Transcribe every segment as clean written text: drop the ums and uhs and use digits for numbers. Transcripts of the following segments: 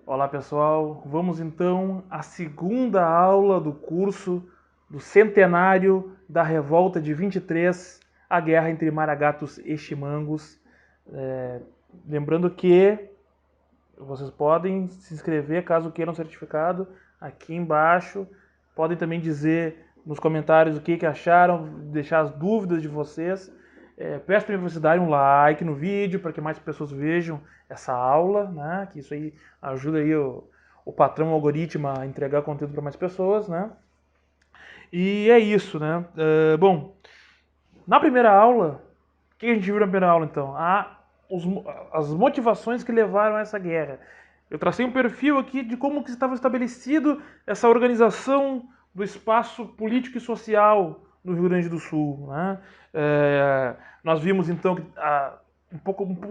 Olá pessoal, vamos então à segunda aula do curso do centenário da Revolta de 23, a guerra entre Maragatos e Chimangos. Lembrando que vocês podem se inscrever caso queiram certificado aqui embaixo. Podem também dizer nos comentários o que acharam, deixar as dúvidas de vocês. Peço para vocês darem um like no vídeo para que mais pessoas vejam essa aula, né? Que isso aí ajuda aí o patrão o algoritmo a entregar conteúdo para mais pessoas, né? E é isso, né? Bom, na primeira aula, o que a gente viu na primeira aula então? As motivações que levaram a essa guerra. Eu tracei um perfil aqui de como que estava estabelecido essa organização do espaço político e social no Rio Grande do Sul, né? Nós vimos então que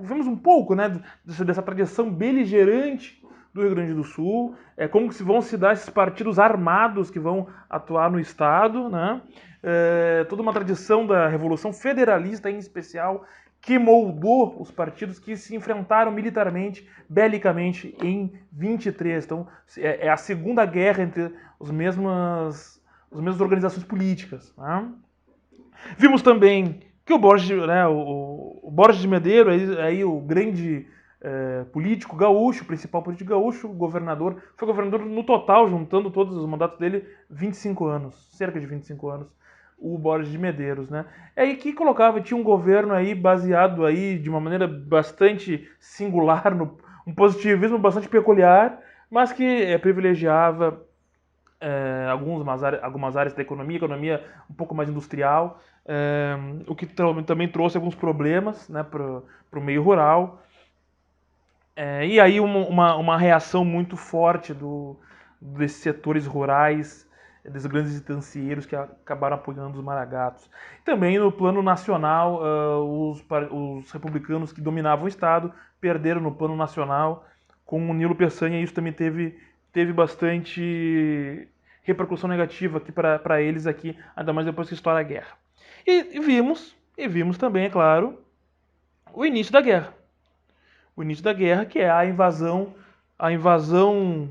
vimos um pouco, né, dessa tradição beligerante do Rio Grande do Sul, como que vão se dar esses partidos armados que vão atuar no Estado, né? Toda uma tradição da Revolução Federalista em especial, que moldou os partidos que se enfrentaram militarmente, belicamente, em 23. Então, é a segunda guerra entre as mesmas organizações políticas. Né? Vimos também que o Borges, né, o Borges de Medeiros, aí o grande político gaúcho, principal político gaúcho, governador, foi governador no total, juntando todos os mandatos dele, 25 anos, cerca de 25 anos, o Borges de Medeiros, né? É aí que colocava, tinha um governo aí baseado aí de uma maneira bastante singular, um positivismo bastante peculiar, mas que privilegiava algumas áreas da economia um pouco mais industrial, o que também trouxe alguns problemas, né, para o meio rural. E aí uma reação muito forte desses setores rurais, desses grandes estancieiros que acabaram apoiando os maragatos. Também no plano nacional, os republicanos que dominavam o Estado perderam no plano nacional com o Nilo Peçanha, e isso também teve bastante repercussão negativa aqui para eles aqui, ainda mais depois que estoura a guerra. E vimos também, é claro, o início da guerra. O início da guerra, que é a invasão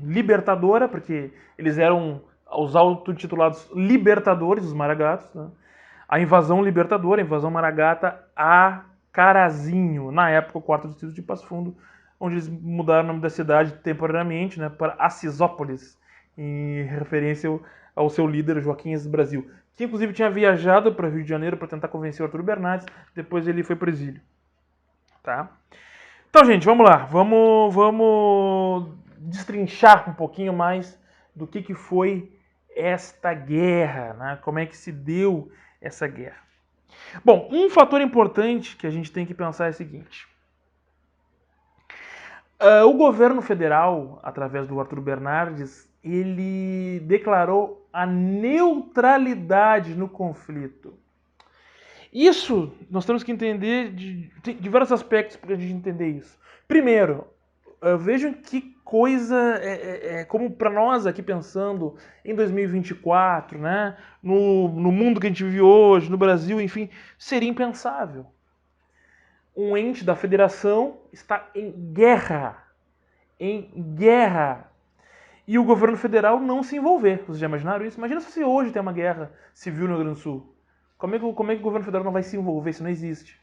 libertadora, porque eles eram os autotitulados libertadores, os maragatos, né? A invasão libertadora, a invasão maragata a Carazinho, na época o quarto distrito de Passo Fundo, onde eles mudaram o nome da cidade temporariamente, né, para Assisópolis, em referência ao seu líder Joaquim Brasil, que inclusive tinha viajado para o Rio de Janeiro para tentar convencer o Arthur Bernardes, depois ele foi para o exílio. Tá? Então, gente, vamos lá. Vamos destrinchar um pouquinho mais do que foi esta guerra, né? Como é que se deu essa guerra. Bom, um fator importante que a gente tem que pensar é o seguinte. O governo federal, através do Arthur Bernardes, ele declarou a neutralidade no conflito. Isso nós temos que entender de diversos aspectos para a gente entender isso. Primeiro, vejam que coisa, como para nós aqui pensando em 2024, né, no mundo que a gente vive hoje, no Brasil, enfim, seria impensável. Um ente da federação está em guerra. Em guerra. E o governo federal não se envolver. Vocês já imaginaram isso? Imagina se hoje tem uma guerra civil no Rio Grande do Sul. Como é que o governo federal não vai se envolver? Isso não existe.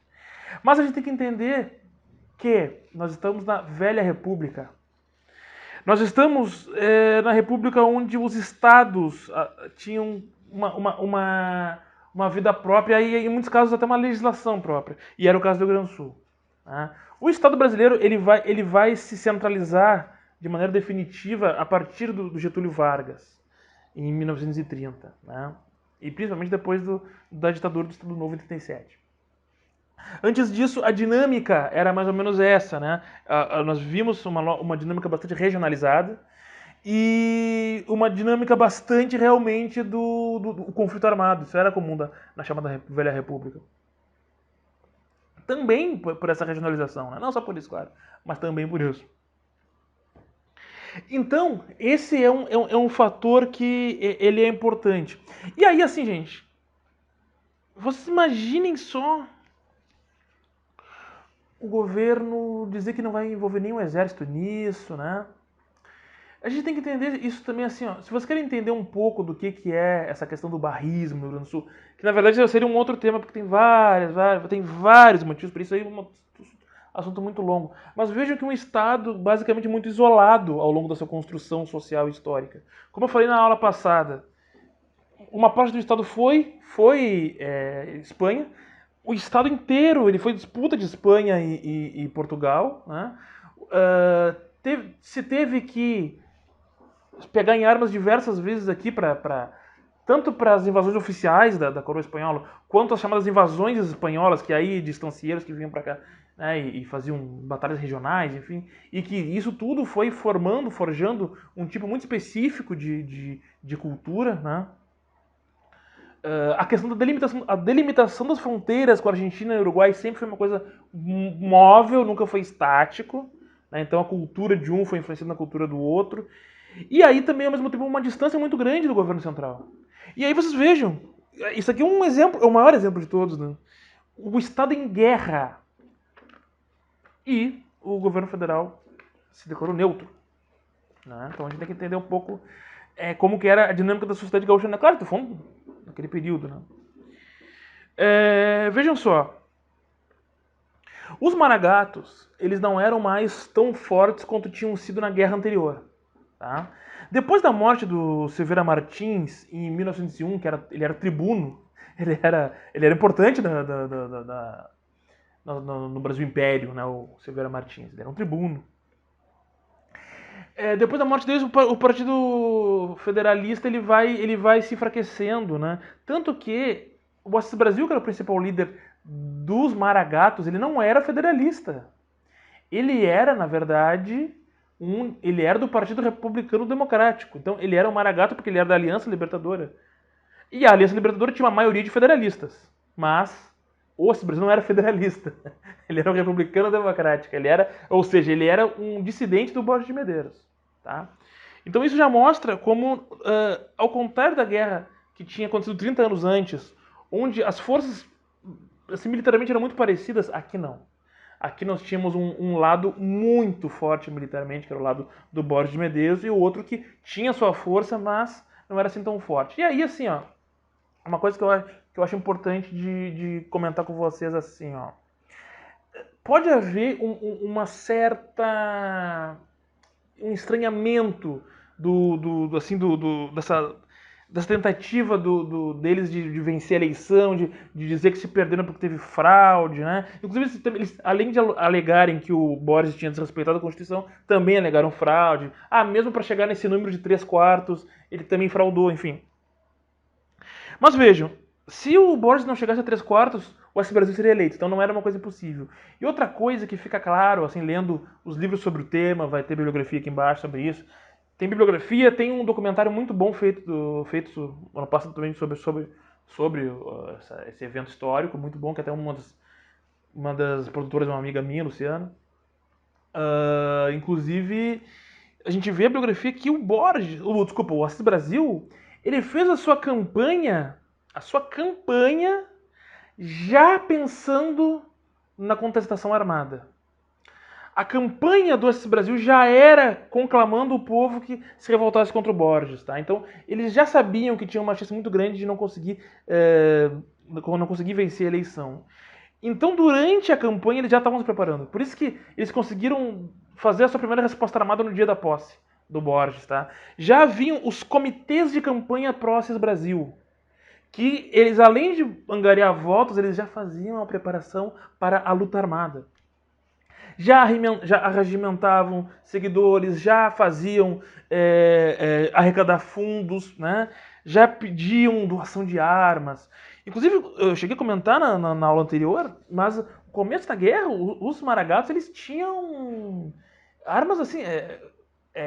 Mas a gente tem que entender que nós estamos na velha república. Nós estamos na república onde os estados tinham uma vida própria e, em muitos casos, até uma legislação própria. E era o caso do Rio Grande do Sul. Né? O Estado brasileiro ele vai se centralizar de maneira definitiva a partir do Getúlio Vargas, em 1930. Né? E principalmente depois da ditadura do Estado Novo em 37. Antes disso, a dinâmica era mais ou menos essa, né? Nós vimos uma dinâmica bastante regionalizada e uma dinâmica bastante realmente do conflito armado. Isso era comum na chamada Velha República. Também por essa regionalização, né? Não só por isso, claro, mas também por isso. Então, esse é um fator que ele é importante. E aí, assim, gente, vocês imaginem só o governo dizer que não vai envolver nenhum exército nisso, né? A gente tem que entender isso também assim, ó. Se você quer entender um pouco do que é essa questão do barrismo no Rio Grande do Sul, que na verdade seria um outro tema, porque tem vários motivos para isso aí, um assunto muito longo. Mas vejam que um Estado basicamente muito isolado ao longo da sua construção social e histórica. Como eu falei na aula passada, uma parte do Estado foi Espanha, o Estado inteiro ele foi disputa de Espanha e Portugal, né? Se teve que pegar em armas diversas vezes aqui tanto para as invasões oficiais da coroa espanhola, quanto as chamadas invasões espanholas, que aí de estancieiros que vinham para cá, né, e faziam batalhas regionais, enfim, e que isso tudo foi forjando um tipo muito específico de cultura, né? A questão da delimitação das fronteiras com a Argentina e o Uruguai sempre foi uma coisa móvel, nunca foi estático, né? Então a cultura de um foi influenciando na cultura do outro. E aí também, ao mesmo tempo, uma distância muito grande do governo central. E aí vocês vejam, isso aqui é um exemplo, é o maior exemplo de todos, né? O Estado em guerra e o governo federal se declarou neutro. Né? Então a gente tem que entender um pouco como que era a dinâmica da sociedade gaúcha. Né? Claro, tô falando naquele período. Né? Vejam só, os maragatos, eles não eram mais tão fortes quanto tinham sido na guerra anterior. Tá? Depois da morte do Silveira Martins, em 1901, ele era tribuno, ele era importante no Brasil Império, né, o Silveira Martins, ele era um tribuno. Depois da morte deles, o Partido Federalista ele vai se enfraquecendo, né? Tanto que o Assis Brasil, que era o principal líder dos Maragatos, ele não era federalista. Ele era, na verdade, ele era do Partido Republicano Democrático. Então, ele era um Maragato porque ele era da Aliança Libertadora. E a Aliança Libertadora tinha uma maioria de federalistas. Mas o Assis Brasil não era federalista. Ele era um republicano democrático. Ou seja, ele era um dissidente do Borges de Medeiros. Tá? Então isso já mostra como, ao contrário da guerra que tinha acontecido 30 anos antes, onde as forças assim, militarmente eram muito parecidas, aqui não. Aqui nós tínhamos um lado muito forte militarmente, que era o lado do Borges de Medeiros, e o outro que tinha sua força, mas não era assim tão forte. E aí, assim, ó, uma coisa que eu acho importante de comentar com vocês, assim, ó. Pode haver uma certa um estranhamento dessa tentativa deles de vencer a eleição, de dizer que se perderam porque teve fraude, né? Inclusive, eles, além de alegarem que o Boris tinha desrespeitado a Constituição, também alegaram fraude. Mesmo para chegar nesse número de 3/4, ele também fraudou, enfim. Mas vejam, se o Boris não chegasse a 3/4, o Assis Brasil seria eleito, então não era uma coisa impossível. E outra coisa que fica claro, assim, lendo os livros sobre o tema, vai ter bibliografia aqui embaixo sobre isso. Tem bibliografia, tem um documentário muito bom feito ano passado também sobre esse evento histórico, muito bom, que até uma das produtoras é uma amiga minha, Luciana. Inclusive, a gente vê a biografia que o Assis Brasil, ele fez a sua campanha já pensando na contestação armada. A campanha do Assis Brasil já era conclamando o povo que se revoltasse contra o Borges, tá? Então, eles já sabiam que tinha uma chance muito grande de não conseguir vencer a eleição. Então, durante a campanha, eles já estavam se preparando. Por isso que eles conseguiram fazer a sua primeira resposta armada no dia da posse do Borges, tá? Já haviam os comitês de campanha pró-Assis Brasil, que eles, além de angariar votos, eles já faziam a preparação para a luta armada. Já arregimentavam seguidores, já faziam arrecadar fundos, né? Já pediam doação de armas. Inclusive, eu cheguei a comentar na aula anterior, mas no começo da guerra, os maragatos eles tinham armas assim,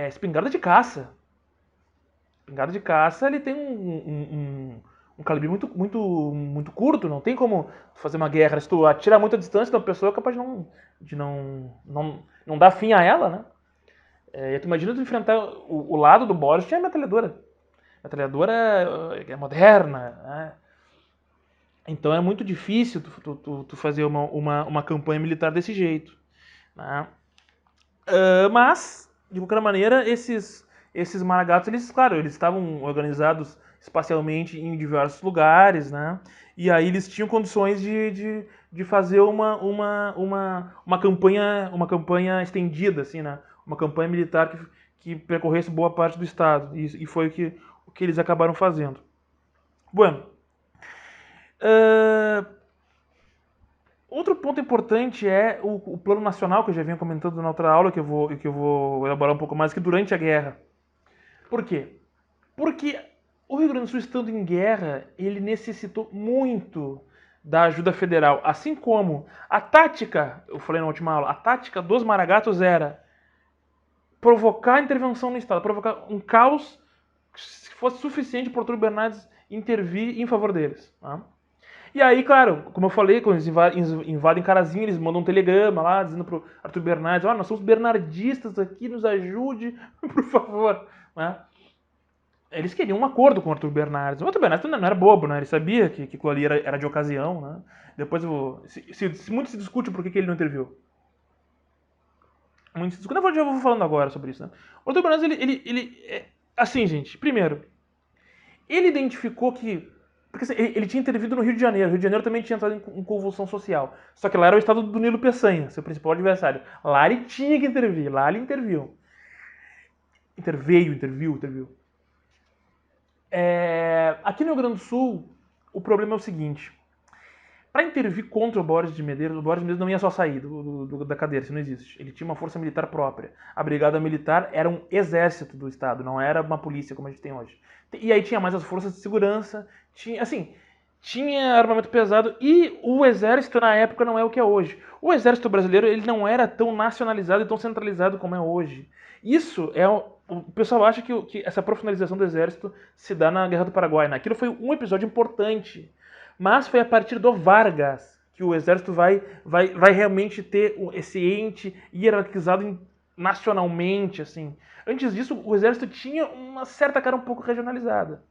espingarda de caça. Espingarda de caça, ele tem um calibre muito curto, não tem como fazer uma guerra. Se tu atira muito a distância da pessoa, é capaz de não dar fim a ela, né? E tu imagina tu enfrentar o lado do Boris, tinha metralhadora. Metralhadora é moderna, né? Então é muito difícil tu fazer uma campanha militar desse jeito, né? Mas, de qualquer maneira, esses esses maragatos, eles, claro, eles estavam organizados espacialmente em diversos lugares, né? E aí eles tinham condições de fazer uma campanha estendida, assim, né? Uma campanha militar que percorresse boa parte do estado. E foi o que eles acabaram fazendo. Bueno, outro ponto importante é o plano nacional, que eu já vinha comentando na outra aula, que eu vou elaborar um pouco mais, que durante a guerra. Por quê? Porque o Rio Grande do Sul, estando em guerra, ele necessitou muito da ajuda federal. Assim como a tática, eu falei na última aula, a tática dos maragatos era provocar a intervenção no Estado, provocar um caos que fosse suficiente para o Arthur Bernardes intervir em favor deles. Tá? E aí, claro, como eu falei, quando eles invadem Carazinho, eles mandam um telegrama lá, dizendo pro Arthur Bernardes, nós somos bernardistas aqui, nos ajude, por favor. Né? Eles queriam um acordo com o Arthur Bernardes. O Arthur Bernardes não era bobo, né? Ele sabia que aquilo ali era de ocasião, né? Depois muito se discute por que ele não interviu. Muito se discute. Eu já vou falando agora sobre isso, né? O Arthur Bernardes, assim, gente, primeiro, ele identificou que... Porque assim, ele tinha intervido no Rio de Janeiro. O Rio de Janeiro também tinha entrado em convulsão social. Só que lá era o estado do Nilo Peçanha, seu principal adversário. Lá ele tinha que intervir. Lá ele interviu. Interviu. Aqui no Rio Grande do Sul, o problema é o seguinte. Para intervir contra o Borges de Medeiros não ia só sair da cadeira, isso não existe. Ele tinha uma força militar própria. A brigada militar era um exército do Estado, não era uma polícia como a gente tem hoje. E aí tinha mais as forças de segurança, tinha armamento pesado, e o exército na época não é o que é hoje. O exército brasileiro ele não era tão nacionalizado e tão centralizado como é hoje. Isso é... O pessoal acha que essa profissionalização do exército se dá na Guerra do Paraguai. Aquilo foi um episódio importante. Mas foi a partir do Vargas que o exército vai realmente ter esse ente hierarquizado nacionalmente, assim. Antes disso, o exército tinha uma certa cara um pouco regionalizada.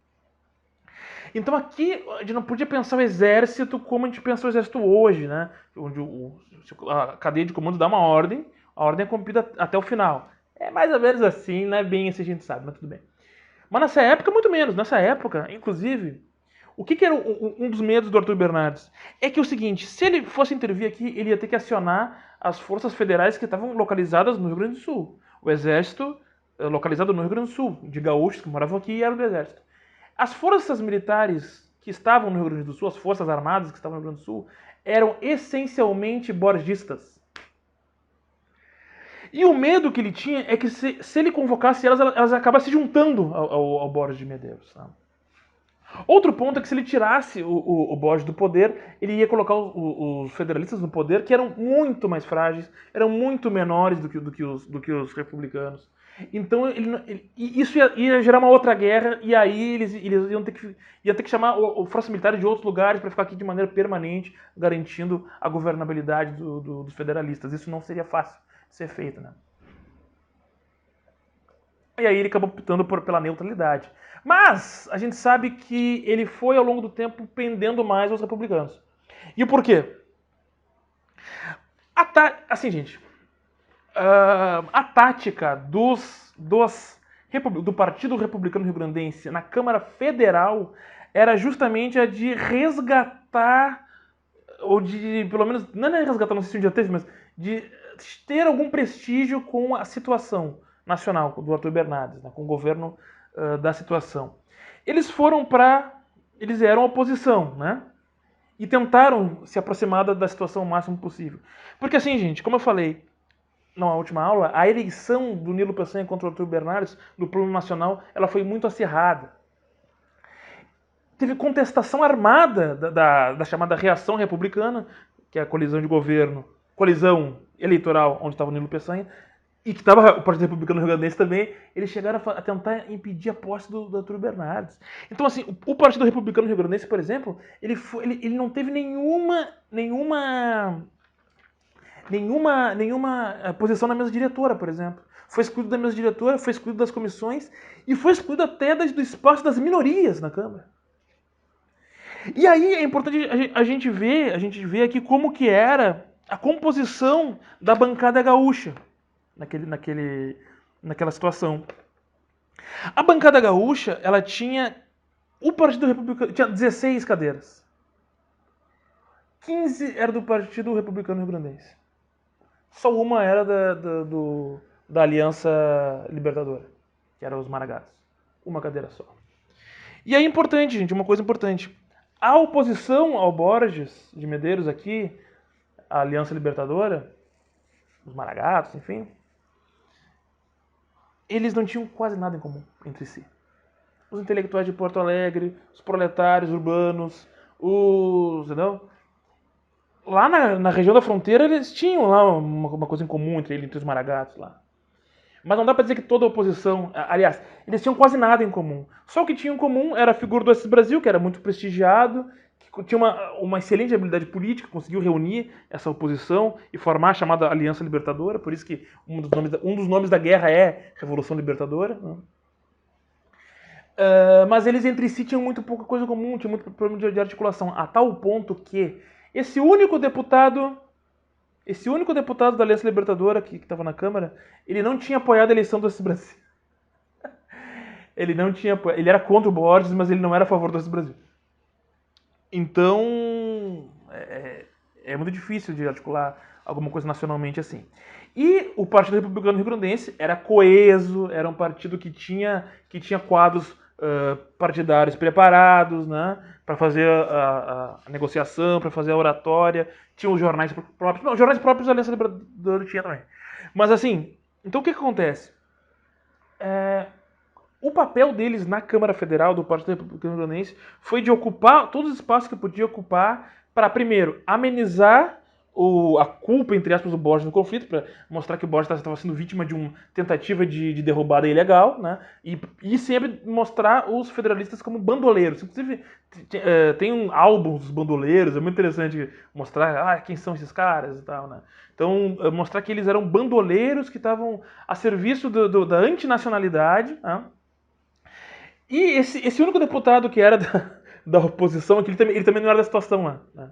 Então aqui a gente não podia pensar o exército como a gente pensa o exército hoje, né? Onde a cadeia de comando dá uma ordem, a ordem é cumprida até o final. É mais ou menos assim, não é bem assim a gente sabe, mas tudo bem. Mas nessa época, muito menos. Nessa época, inclusive... O que era um dos medos do Arthur Bernardes? É que o seguinte, se ele fosse intervir aqui, ele ia ter que acionar as forças federais que estavam localizadas no Rio Grande do Sul. O exército localizado no Rio Grande do Sul, de gaúchos que moravam aqui e eram do exército. As forças militares que estavam no Rio Grande do Sul, as forças armadas que estavam no Rio Grande do Sul, eram essencialmente borgistas. E o medo que ele tinha é que se ele convocasse elas acabassem se juntando ao Borges de Medeiros. Sabe? Outro ponto é que se ele tirasse o Borges do poder, ele ia colocar os federalistas no poder, que eram muito mais frágeis, eram muito menores do que os republicanos. Então isso ia gerar uma outra guerra, e aí eles iam ter que chamar o força militar de outros lugares para ficar aqui de maneira permanente, garantindo a governabilidade dos federalistas. Isso não seria fácil de ser feito, né? E aí ele acabou optando pela neutralidade. Mas a gente sabe que ele foi ao longo do tempo pendendo mais aos republicanos. E o porquê? Assim, gente, a tática do Partido Republicano Rio-Grandense na Câmara Federal era justamente a de resgatar, ou de, pelo menos, não é resgatar, não sei se um dia teve, mas de ter algum prestígio com a situação nacional do Arthur Bernardes, né, com o governo da situação. Eles eram oposição, né? E tentaram se aproximar da situação o máximo possível. Porque assim, gente, como eu falei na última aula, a eleição do Nilo Peçanha contra o Arthur Bernardes no plano nacional, ela foi muito acirrada. Teve contestação armada da chamada reação republicana, que é a colisão de governo, colisão eleitoral onde estava o Nilo Peçanha, e que estava o Partido Republicano Rio-Grandense também, eles chegaram a tentar impedir a posse do Arthur Bernardes. Então, assim, o Partido Republicano Rio-Grandense, por exemplo, ele não teve nenhuma posição na mesa diretora, por exemplo. Foi excluído da mesa diretora, foi excluído das comissões e foi excluído até do espaço das minorias na Câmara. E aí é importante a gente ver aqui como que era a composição da bancada gaúcha naquela situação. A bancada gaúcha, ela tinha o Partido Republicano, tinha 16 cadeiras. 15 era do Partido Republicano Rio-Grandense. Só uma era da Aliança Libertadora, que era os Maragatos. Uma cadeira só. E é importante, gente, uma coisa importante. A oposição ao Borges de Medeiros aqui, a Aliança Libertadora, os Maragatos, enfim, eles não tinham quase nada em comum entre si. Os intelectuais de Porto Alegre, os proletários urbanos, os... entendeu? Lá na região da fronteira eles tinham lá uma coisa em comum entre os Maragatos lá. Mas não dá pra dizer que toda a oposição... Aliás, eles tinham quase nada em comum. Só o que tinha em comum era a figura do Assis Brasil, que era muito prestigiado, que tinha uma excelente habilidade política, conseguiu reunir essa oposição e formar a chamada Aliança Libertadora, por isso que um dos nomes da guerra é Revolução Libertadora. Né? Mas eles entre si tinham muito pouca coisa comum, tinham muito problema de articulação, a tal ponto que esse único deputado da Aliança Libertadora que estava na Câmara, ele não tinha apoiado a eleição do Assis Brasil. Ele não tinha apoiado. Ele era contra o Borges, mas ele não era a favor do Assis Brasil. Então, é muito difícil de articular alguma coisa nacionalmente assim. E o Partido Republicano Rio-Grandense era coeso, era um partido que tinha quadros partidários preparados, né, para fazer a negociação, para fazer a oratória. Tinha os jornais próprios. Não, os jornais próprios da Aliança Libertadora tinha também. Mas assim, então o que acontece? O papel deles na Câmara Federal do Partido Republicano Rio-Grandense foi de ocupar todos os espaços que podia ocupar para, primeiro, amenizar a culpa, entre aspas, do Borges no conflito, para mostrar que o Borges estava sendo vítima de uma tentativa de derrubada ilegal, né? E sempre mostrar os federalistas como bandoleiros. Inclusive, tem um álbum dos bandoleiros, é muito interessante mostrar quem são esses caras e tal, né? Então, mostrar que eles eram bandoleiros que estavam a serviço da antinacionalidade, né? E esse único deputado que era da oposição, ele também não era da situação lá. Né?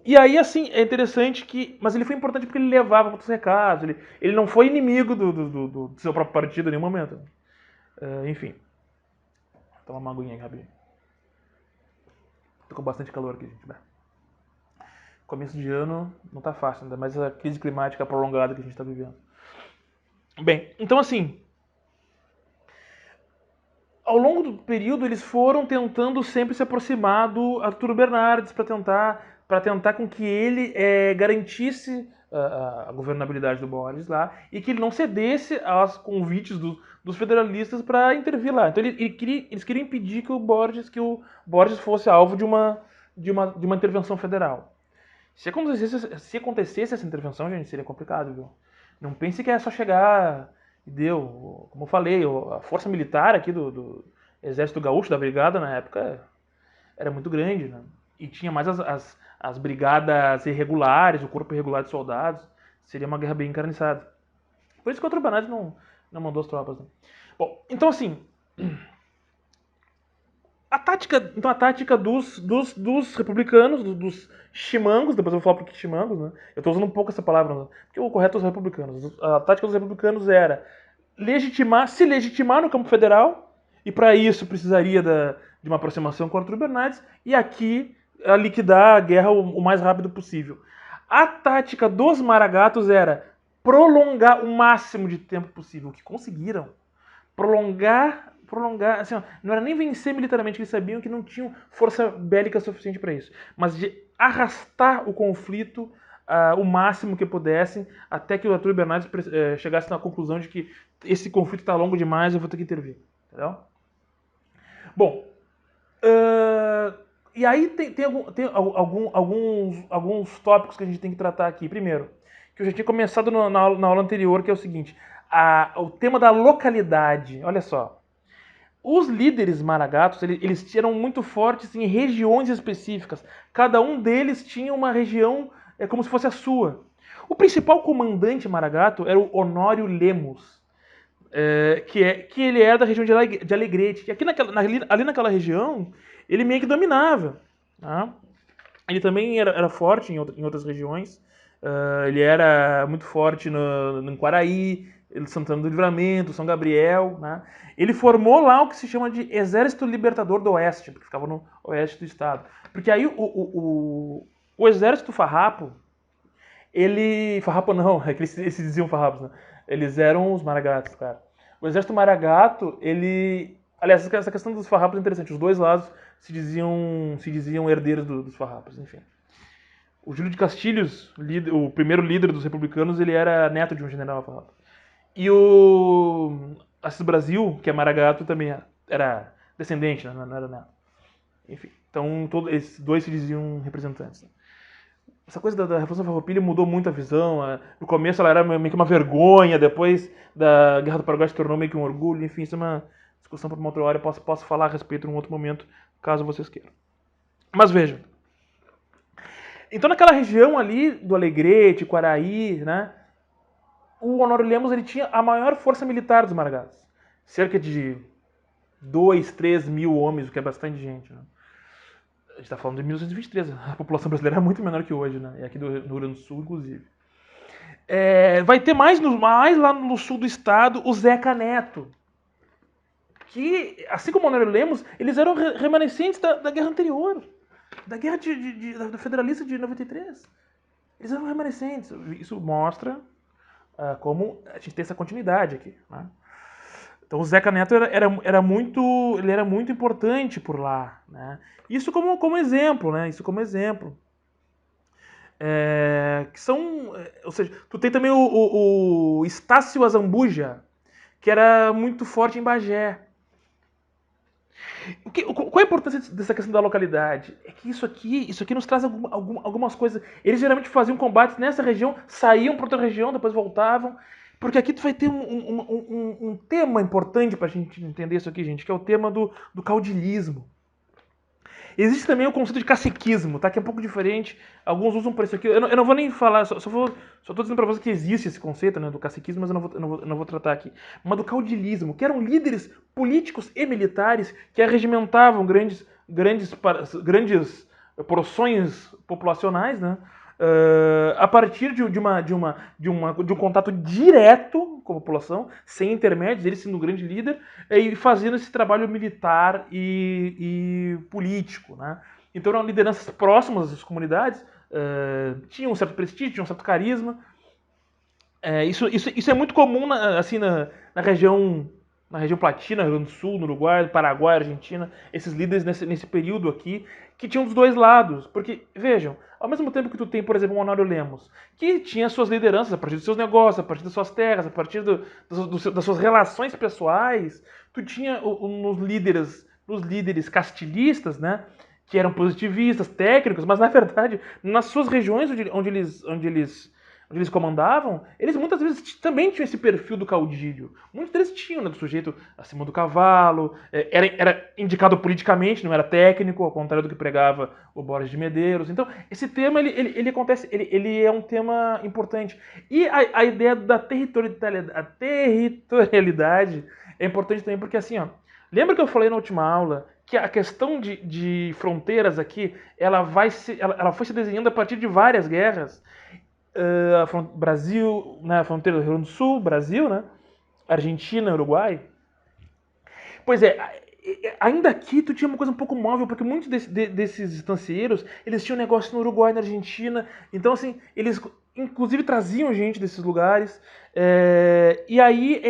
E aí, assim, é interessante que... Mas ele foi importante porque ele levava muitos recados. Ele não foi inimigo do seu próprio partido em nenhum momento. Enfim. Vou tomar uma aguinha aqui, rapidinho. Tô com bastante calor aqui, gente. Começo de ano não tá fácil, ainda mais a crise climática prolongada que a gente tá vivendo. Bem, então assim... Ao longo do período, eles foram tentando sempre se aproximar do Arturo Bernardes para tentar com que ele garantisse a governabilidade do Borges lá e que ele não cedesse aos convites dos federalistas para intervir lá. Então eles queriam impedir que o Borges fosse alvo de uma intervenção federal. Se acontecesse essa intervenção, gente, seria complicado, viu? Não pense que é só chegar e deu. Como eu falei, a força militar aqui do Exército Gaúcho, da Brigada, na época, era muito grande, né? E tinha mais as brigadas irregulares, o corpo irregular de soldados. Seria uma guerra bem encarniçada. Por isso que o outro Bernardes não mandou as tropas. Né? Bom, então assim... A tática dos republicanos, dos chimangos, depois eu vou falar por que chimangos, né? Eu estou usando um pouco essa palavra, né? Porque o correto é os republicanos. A tática dos republicanos era se legitimar no campo federal, e para isso precisaria de uma aproximação com o Arthur Bernardes, e aqui liquidar a guerra o mais rápido possível. A tática dos maragatos era prolongar o máximo de tempo possível, o que conseguiram. Prolongar, assim, não era nem vencer militarmente, eles sabiam que não tinham força bélica suficiente para isso, mas de arrastar o conflito o máximo que pudessem, até que o Arthur Bernardes chegasse na conclusão de que esse conflito está longo demais, eu vou ter que intervir. Entendeu? Bom, e aí tem alguns tópicos que a gente tem que tratar aqui. Primeiro, que eu já tinha começado na aula anterior, que é o seguinte, o tema da localidade. Olha só, os líderes maragatos, eles eram muito fortes em regiões específicas. Cada um deles tinha uma região como se fosse a sua. O principal comandante maragato era o Honório Lemos, que ele era da região de Alegrete. E ali naquela região, ele meio que dominava. Tá? Ele também era forte em outras regiões. Ele era muito forte no Quaraí, Santana do Livramento, São Gabriel, né? Ele formou lá o que se chama de Exército Libertador do Oeste, porque ficava no oeste do estado. Porque aí o Exército Farrapo, Farrapo não, é que eles se diziam farrapos, né? Eles eram os maragatos, cara. O Exército Maragato, ele... Aliás, essa questão dos farrapos é interessante. Os dois lados se diziam herdeiros dos farrapos, enfim. O Júlio de Castilhos, o primeiro líder dos republicanos, ele era neto de um general farrapo. E o Assis Brasil, que é Maragato, também era descendente, né? Não era neto. Enfim, então esses dois se diziam representantes. Né? Essa coisa da Revolução Farroupilha mudou muito a visão. No começo ela era meio que uma vergonha, depois da Guerra do Paraguai se tornou meio que um orgulho. Enfim, isso é uma discussão para uma outra hora. Eu posso falar a respeito em um outro momento, caso vocês queiram. Mas vejam. Então naquela região ali do Alegrete, Quaraí, né? O Honório Lemos ele tinha a maior força militar dos Maragatos. Cerca de 2, 3 mil homens, o que é bastante gente. Né? A gente está falando de 1923, a população brasileira é muito menor que hoje, né? E aqui do Rio Grande do Sul, inclusive. Vai ter mais lá no sul do estado o Zeca Neto. Que, assim como o Honório Lemos, eles eram remanescentes da guerra anterior. Da guerra da federalista de 93. Eles eram remanescentes. Isso mostra como a gente tem essa continuidade aqui. Né? Então o Zeca Neto era muito importante por lá. Né? Isso como exemplo, né? Isso como exemplo. Que são, ou seja, tu tem também o Estácio Azambuja, que era muito forte em Bagé. Qual a importância dessa questão da localidade? É que isso aqui nos traz algumas coisas. Eles geralmente faziam combates nessa região, saíam para outra região, depois voltavam. Porque aqui tu vai ter um tema importante para a gente entender isso aqui, gente, que é o tema do caudilismo. Existe também o conceito de caciquismo, tá? Que é um pouco diferente. Alguns usam para isso aqui. Eu não vou nem falar, só tô dizendo para vocês que existe esse conceito, né, do caciquismo, mas eu não vou tratar aqui. Mas do caudilismo, que eram líderes políticos e militares que arregimentavam grandes porções populacionais, né? A partir de um contato direto com a população, sem intermédios, ele sendo um grande líder, e fazendo esse trabalho militar e político. Né? Então eram lideranças próximas das comunidades, tinham um certo prestígio, tinham um certo carisma. Isso é muito comum assim, na região Platina, Rio Grande do Sul, no Uruguai, no Paraguai, Argentina, esses líderes nesse período aqui, que tinham dos dois lados. Porque, vejam, ao mesmo tempo que tu tem, por exemplo, o Honório Lemos, que tinha suas lideranças a partir dos seus negócios, a partir das suas terras, a partir das suas relações pessoais, tu tinha nos líderes castilistas, né, que eram positivistas, técnicos, mas na verdade, nas suas regiões onde eles comandavam, eles muitas vezes também tinham esse perfil do caudilho. Muitos deles tinham, né, do sujeito acima do cavalo, era indicado politicamente, não era técnico, ao contrário do que pregava o Borges de Medeiros. Então, esse tema, ele acontece, ele é um tema importante. E a ideia da territorialidade é importante também, porque assim, ó, lembra que eu falei na última aula que a questão de fronteiras aqui, ela foi se desenhando a partir de várias guerras. Brasil, na fronteira do Rio Grande do Sul, Brasil, né? Argentina, Uruguai. Pois ainda aqui tu tinha uma coisa um pouco móvel, porque muitos desses estancieiros, eles tinham negócio no Uruguai, na Argentina, então assim, eles inclusive traziam gente desses lugares, e aí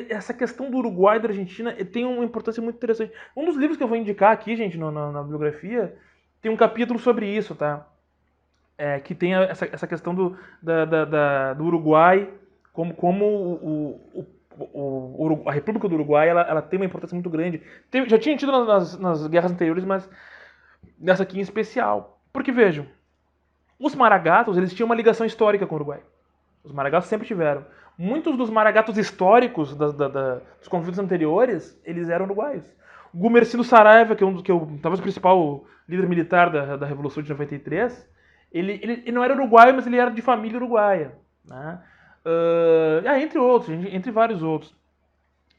essa questão do Uruguai e da Argentina tem uma importância muito interessante. Um dos livros que eu vou indicar aqui, gente, na bibliografia, tem um capítulo sobre isso, tá? Que tem essa questão do Uruguai, como a República do Uruguai ela tem uma importância muito grande. Já tinha tido nas guerras anteriores, mas nessa aqui em especial. Porque vejam, os maragatos eles tinham uma ligação histórica com o Uruguai. Os maragatos sempre tiveram. Muitos dos maragatos históricos dos conflitos anteriores, eles eram uruguaios. Gumercindo Saraiva, que talvez o principal líder militar da Revolução de 93, ele não era uruguaio, mas ele era de família uruguaia. Né? Entre outros, entre vários outros.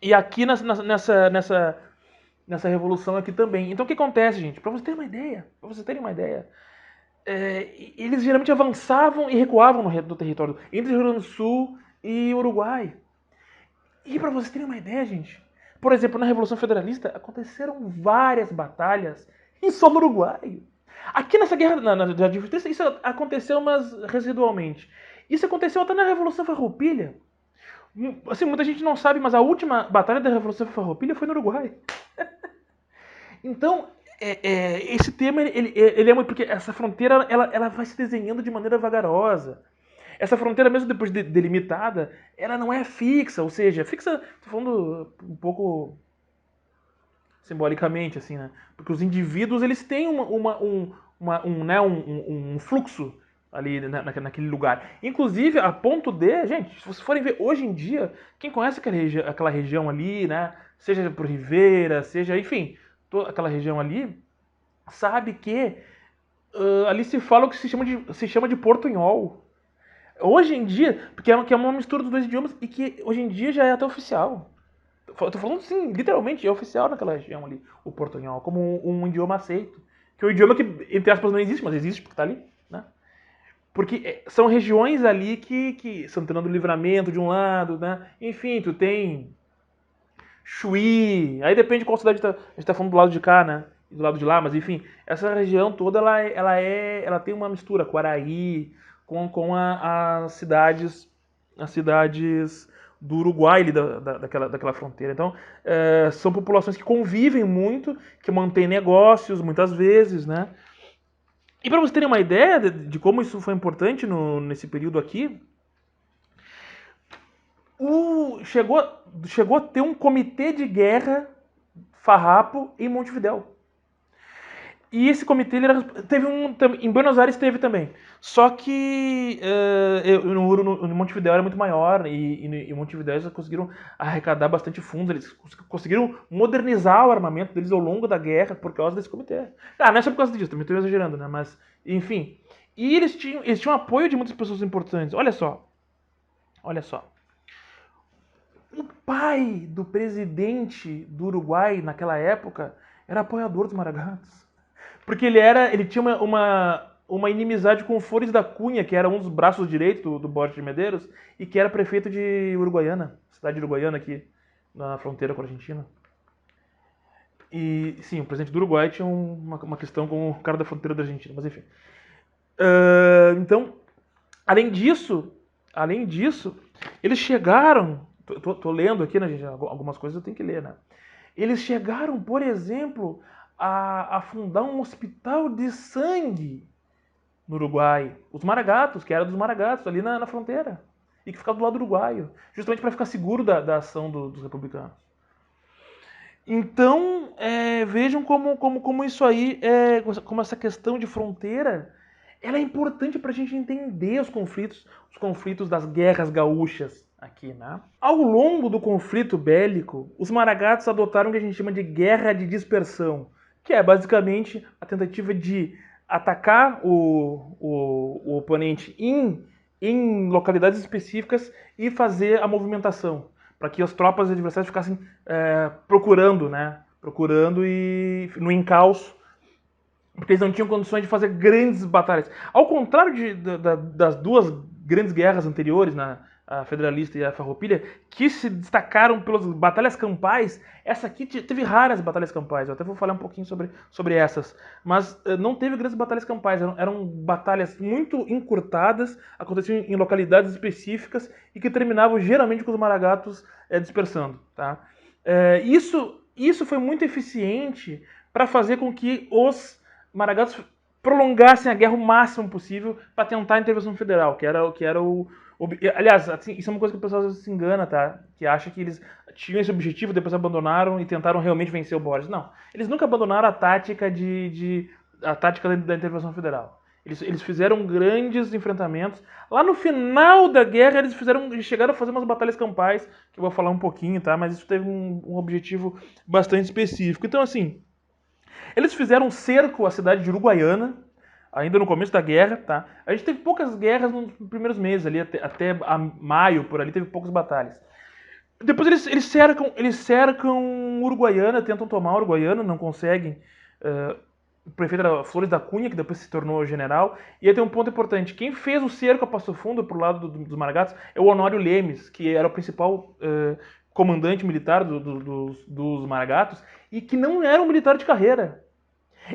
E aqui nessa revolução aqui também. Então o que acontece, gente? Para vocês terem uma ideia, eles geralmente avançavam e recuavam no território entre Rio Grande do Sul e Uruguai. E para vocês terem uma ideia, gente, por exemplo, na Revolução Federalista aconteceram várias batalhas em solo uruguaio. Aqui nessa guerra da Justiça, isso aconteceu, mas residualmente. Isso aconteceu até na Revolução Farroupilha. Assim, muita gente não sabe, mas a última batalha da Revolução Farroupilha foi no Uruguai. Então, esse tema, ele é muito... Porque essa fronteira, ela vai se desenhando de maneira vagarosa. Essa fronteira, mesmo depois delimitada, ela não é fixa, ou seja, fixa, tô falando um pouco simbolicamente, assim, né? Porque os indivíduos, eles têm um fluxo ali naquele lugar. Inclusive, a ponto de, gente, se vocês forem ver hoje em dia, quem conhece aquela região ali, né? Seja por Rivera, seja, enfim, toda aquela região ali, sabe que ali se fala o que se chama de portunhol. Hoje em dia, porque é uma mistura dos dois idiomas e que hoje em dia já é até oficial. Tô falando assim, literalmente, é oficial naquela região ali, o portunhol, como um idioma aceito. Que é um idioma que, entre aspas, não existe, mas existe porque tá ali, né? Porque são regiões ali que Santana do Livramento de um lado, né? Enfim, tu tem Chuí, aí depende de qual cidade a gente tá falando do lado de cá, né? E do lado de lá, mas enfim, essa região toda ela tem uma mistura, Quaraí, com as cidades do Uruguai, ali, daquela fronteira. Então, são populações que convivem muito, que mantêm negócios muitas vezes, né? E para vocês terem uma ideia de como isso foi importante nesse período aqui, chegou a ter um comitê de guerra farrapo em Montevidéu. E esse comitê teve em Buenos Aires teve também. Só que no Montevidéu era muito maior e em Montevidéu eles conseguiram arrecadar bastante fundos, eles conseguiram modernizar o armamento deles ao longo da guerra por causa desse comitê. Não é só por causa disso, também estou exagerando, né? Mas, enfim. E eles tinham apoio de muitas pessoas importantes. Olha só. O pai do presidente do Uruguai naquela época era apoiador dos Maragatos. Porque ele tinha uma inimizade com o Flores da Cunha, que era um dos braços direitos do Borges de Medeiros, e que era prefeito de Uruguaiana, cidade de Uruguaiana aqui, na fronteira com a Argentina. E sim, o presidente do Uruguai tinha uma questão com o cara da fronteira da Argentina, mas enfim. Então, além disso, eles chegaram... Tô lendo aqui, né, gente? Algumas coisas eu tenho que ler, né? Eles chegaram, por exemplo, a fundar um hospital de sangue no Uruguai. Os Maragatos, que era dos Maragatos, ali na fronteira. E que ficava do lado uruguaio. Justamente para ficar seguro da ação dos republicanos. Então, vejam como isso aí, como essa questão de fronteira, ela é importante para a gente entender os conflitos das guerras gaúchas aqui, né? Ao longo do conflito bélico, os Maragatos adotaram o que a gente chama de guerra de dispersão, que é basicamente a tentativa de atacar o oponente em localidades específicas e fazer a movimentação, para que as tropas adversárias ficassem procurando e no encalço, porque eles não tinham condições de fazer grandes batalhas. Ao contrário das duas grandes guerras anteriores, a Federalista e a Farroupilha, que se destacaram pelas batalhas campais, essa aqui teve raras batalhas campais. Eu até vou falar um pouquinho sobre essas. Mas não teve grandes batalhas campais. Eram batalhas muito encurtadas, aconteciam em localidades específicas e que terminavam geralmente com os Maragatos dispersando. Tá? Isso foi muito eficiente para fazer com que os Maragatos prolongassem a guerra o máximo possível para tentar a intervenção federal, que era o... Aliás, assim, isso é uma coisa que o pessoal às vezes se engana, tá? Que acha que eles tinham esse objetivo, depois abandonaram e tentaram realmente vencer o Borges. Não, eles nunca abandonaram a tática da intervenção federal. Eles fizeram grandes enfrentamentos. Lá no final da guerra, eles chegaram a fazer umas batalhas campais, que eu vou falar um pouquinho, tá? Mas isso teve um objetivo bastante específico. Então, assim, eles fizeram um cerco à cidade de Uruguaiana, ainda no começo da guerra, tá? A gente teve poucas guerras nos primeiros meses ali, até maio, por ali, teve poucas batalhas. Depois eles cercam Uruguaiana, tentam tomar Uruguaiana, não conseguem. o prefeito era Flores da Cunha, que depois se tornou general. E aí tem um ponto importante. Quem fez o cerco a Passo Fundo pro lado dos Maragatos é o Honório Lemes, que era o principal comandante militar dos Maragatos, e que não era um militar de carreira.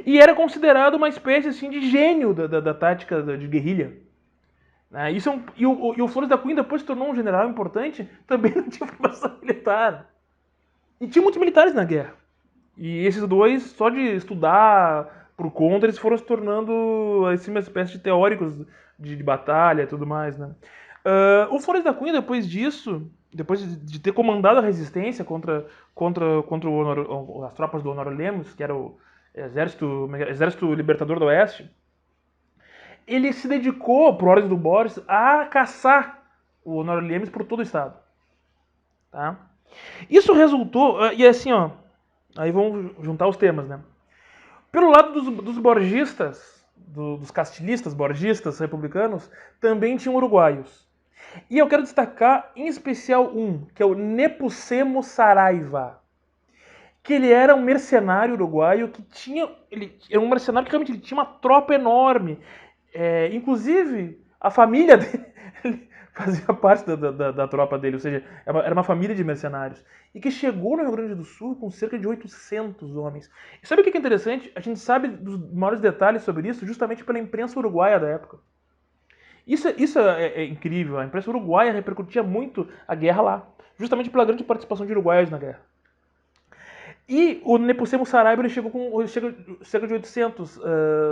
E era considerado uma espécie assim, de gênio da tática de guerrilha. Isso e o Flores da Cunha depois se tornou um general importante, também não tinha formação militar. E tinha muitos militares na guerra. E esses dois, só de estudar por conta, eles foram se tornando assim, uma espécie de teóricos de batalha e tudo mais. Né? O Flores da Cunha, depois disso, depois de ter comandado a resistência contra as tropas do Honório Lemos, que era o Exército Libertador do Oeste, ele se dedicou, por ordem do Boris, a caçar o Honório Lemes por todo o estado. Tá? Isso resultou, e assim, ó, aí vamos juntar os temas, né? Pelo lado dos borgistas, dos castilistas, borgistas, republicanos, também tinham uruguaios. E eu quero destacar em especial um, que é o Nepomuceno Saraiva, que ele era um mercenário uruguaio que tinha, ele era um mercenário que realmente ele tinha uma tropa enorme. Inclusive, a família dele fazia parte da tropa dele, ou seja, era uma família de mercenários. E que chegou no Rio Grande do Sul com cerca de 800 homens. E sabe o que é interessante? A gente sabe dos maiores detalhes sobre isso justamente pela imprensa uruguaia da época. Isso é incrível. A imprensa uruguaia repercutia muito a guerra lá, justamente pela grande participação de uruguaios na guerra. E o Nepomuceno Saraiva ele chegou com cerca de 800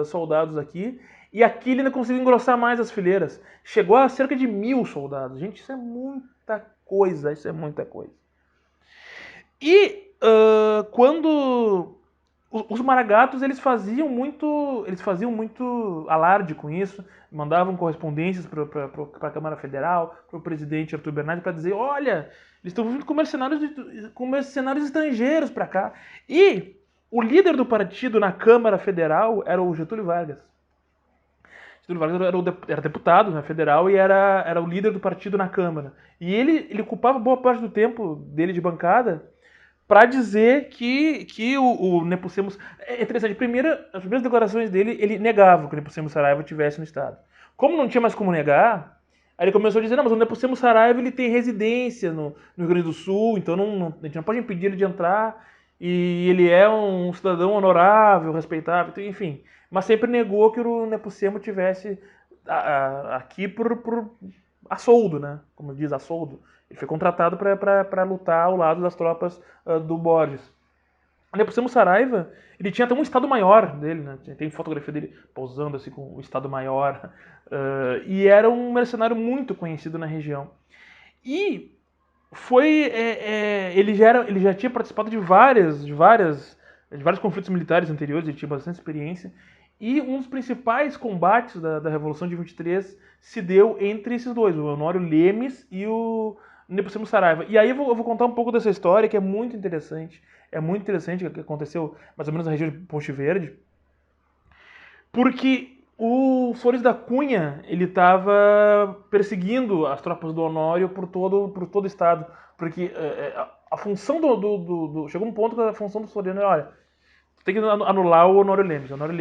soldados aqui. E aqui ele ainda conseguiu engrossar mais as fileiras. Chegou a cerca de 1000 soldados. Gente, isso é muita coisa. Isso é muita coisa. E quando os maragatos eles faziam muito alarde com isso, mandavam correspondências para a Câmara Federal, para o presidente Arthur Bernardes para dizer, olha, eles estão vindo com mercenários estrangeiros para cá. E o líder do partido na Câmara Federal era o Getúlio Vargas. Getúlio Vargas era deputado na federal e era o líder do partido na Câmara. E ele ocupava boa parte do tempo dele de bancada para dizer que o Nepomuceno... É interessante, as primeiras declarações dele, ele negava que o Nepomuceno Saraiva estivesse no Estado. Como não tinha mais como negar, aí ele começou a dizer, não, mas o Nepomuceno Saraiva ele tem residência no Rio Grande do Sul, então a gente não pode impedir ele de entrar, e ele é um cidadão honorável, respeitável, enfim. Mas sempre negou que o Nepomuceno tivesse aqui por a né? Como diz, a soldo. Ele foi contratado para lutar ao lado das tropas do Borges. O Nepomuceno Saraiva, ele tinha até um Estado-Maior dele, né? Tem fotografia dele pousando assim com o Estado-Maior. E era um mercenário muito conhecido na região. E ele já tinha participado de vários conflitos militares anteriores, ele tinha bastante experiência. E um dos principais combates da Revolução de 23 se deu entre esses dois, o Honório Lemes e o Nepomuceno Saraiva. E aí eu vou contar um pouco dessa história, que é muito interessante. É muito interessante o que aconteceu mais ou menos na região de Ponte Verde. Porque o Flores da Cunha, ele estava perseguindo as tropas do Honório por todo o estado. Porque a função chegou um ponto que a função do Floriano era, olha, tem que anular o Honório Lemes. O Honório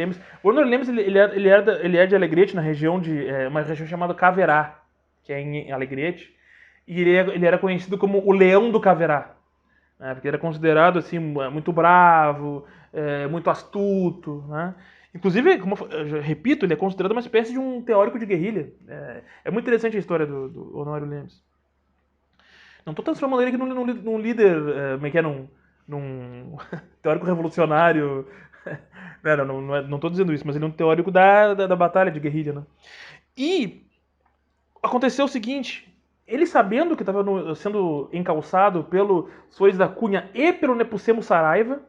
Lemes ele é de Alegrete, na região uma região chamada Caverá, que é em Alegrete, e ele era conhecido como o Leão do Caverá, né, porque era considerado assim muito bravo, muito astuto, né? Inclusive, como eu repito, ele é considerado uma espécie de um teórico de guerrilha. É muito interessante a história do Honório Lemes. Não estou transformando ele aqui num líder, como é que é, num teórico revolucionário. Não estou dizendo isso, mas ele é um teórico da batalha de guerrilha, né? E aconteceu o seguinte, ele sabendo que estava sendo encalçado pelo Soares da Cunha e pelo Nepomuceno Saraiva,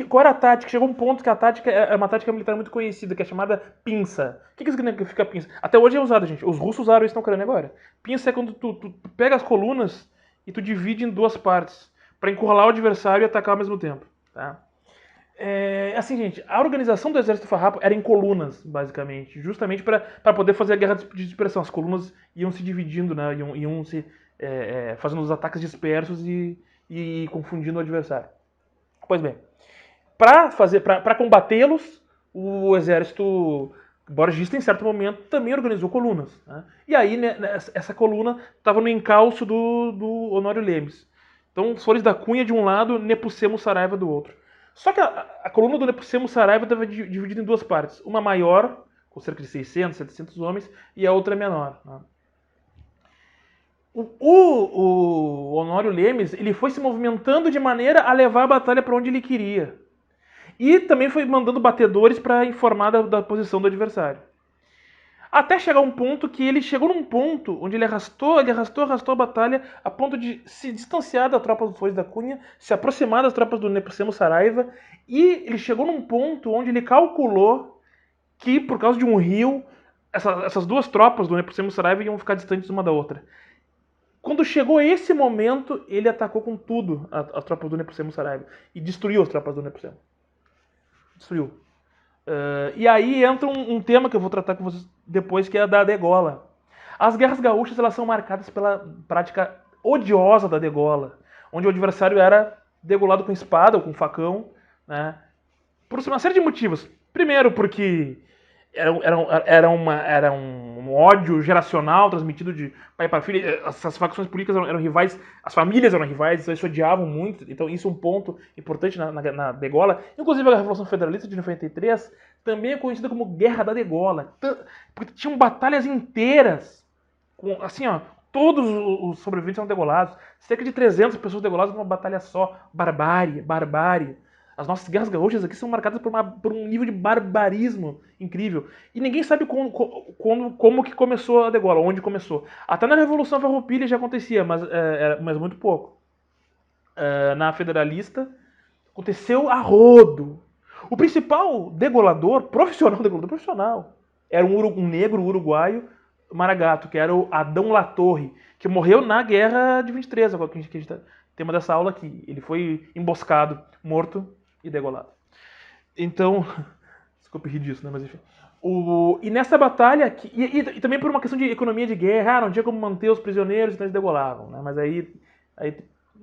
qual era a tática? Chegou um ponto que a tática é uma tática militar muito conhecida, que é chamada pinça. O que significa pinça? Até hoje é usada, gente. Os russos usaram isso na Ucrânia agora. Pinça é quando tu pega as colunas e tu divide em duas partes, para encurralar o adversário e atacar ao mesmo tempo. Tá? Assim, gente, a organização do exército farrapo era em colunas, basicamente, justamente para poder fazer a guerra de dispersão. As colunas iam se dividindo, né? Iam se fazendo os ataques dispersos e confundindo o adversário. Pois bem, Para combatê-los, o exército borgista, em certo momento, também organizou colunas. Né? E aí, né, essa coluna estava no encalço do Honório Lemes. Então, os Flores da Cunha de um lado, Nepomucemo Saraiva do outro. Só que a coluna do Nepomucemo Saraiva estava dividida em duas partes. Uma maior, com cerca de 600, 700 homens, e a outra menor. Né? O Honório Lemes ele foi se movimentando de maneira a levar a batalha para onde ele queria. E também foi mandando batedores para informar da posição do adversário. Até chegar um ponto que ele chegou num ponto onde ele arrastou a batalha a ponto de se distanciar da tropa dos Flores da Cunha, se aproximar das tropas do Nepomucemo Saraiva, e ele chegou num ponto onde ele calculou que, por causa de um rio, essas duas tropas do Nepomucemo Saraiva iam ficar distantes uma da outra. Quando chegou esse momento, ele atacou com tudo a tropa do Nepomucemo Saraiva e destruiu as tropas do Nepomucemo. Destruiu. E aí entra um tema que eu vou tratar com vocês depois, que é a da degola. As guerras gaúchas elas são marcadas pela prática odiosa da degola, onde o adversário era degolado com espada ou com facão, né? Por uma série de motivos. Primeiro, porque era um ódio geracional transmitido de pai para filho. Essas facções políticas eram rivais, as famílias eram rivais, então eles se odiavam muito. Então isso é um ponto importante na degola. Inclusive a Revolução Federalista de 93 também é conhecida como Guerra da Degola, porque tinham batalhas inteiras, assim, ó, todos os sobreviventes eram degolados, cerca de 300 pessoas degoladas numa batalha só. Barbárie. As nossas guerras gaúchas aqui são marcadas por um nível de barbarismo incrível. E ninguém sabe como que começou a degola, onde começou. Até na Revolução Farroupilha já acontecia, mas muito pouco. Na Federalista, aconteceu a rodo. O principal degolador profissional, era um negro uruguaio, Maragato, que era o Adão Latorre, que morreu na Guerra de 23, agora que a gente tema dessa aula aqui. Ele foi emboscado, morto e degolado. Então, desculpe rir disso, né? Mas enfim. E nessa batalha, e também por uma questão de economia de guerra, não tinha como manter os prisioneiros, então eles degolavam, né? Mas aí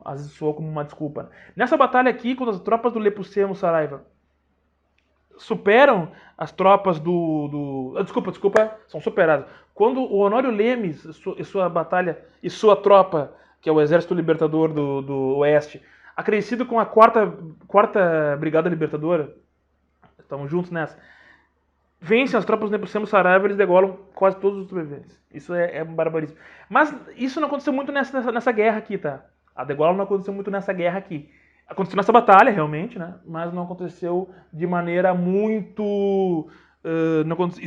às vezes soou como uma desculpa. Né? Nessa batalha aqui, quando as tropas do Nepomucemo Saraiva superam as tropas desculpa, são superadas. Quando o Honório Lemes e sua batalha e sua tropa, que é o Exército Libertador do Oeste, acrescido com a quarta Brigada Libertadora, estamos juntos nessa, vencem as tropas do Nepomucemo Saraiva, eles degolam quase todos os sobreviventes. Isso é um barbarismo. Mas isso não aconteceu muito nessa guerra aqui, tá? A degola não aconteceu muito nessa guerra aqui. Aconteceu nessa batalha, realmente, né? Mas não aconteceu de maneira muito...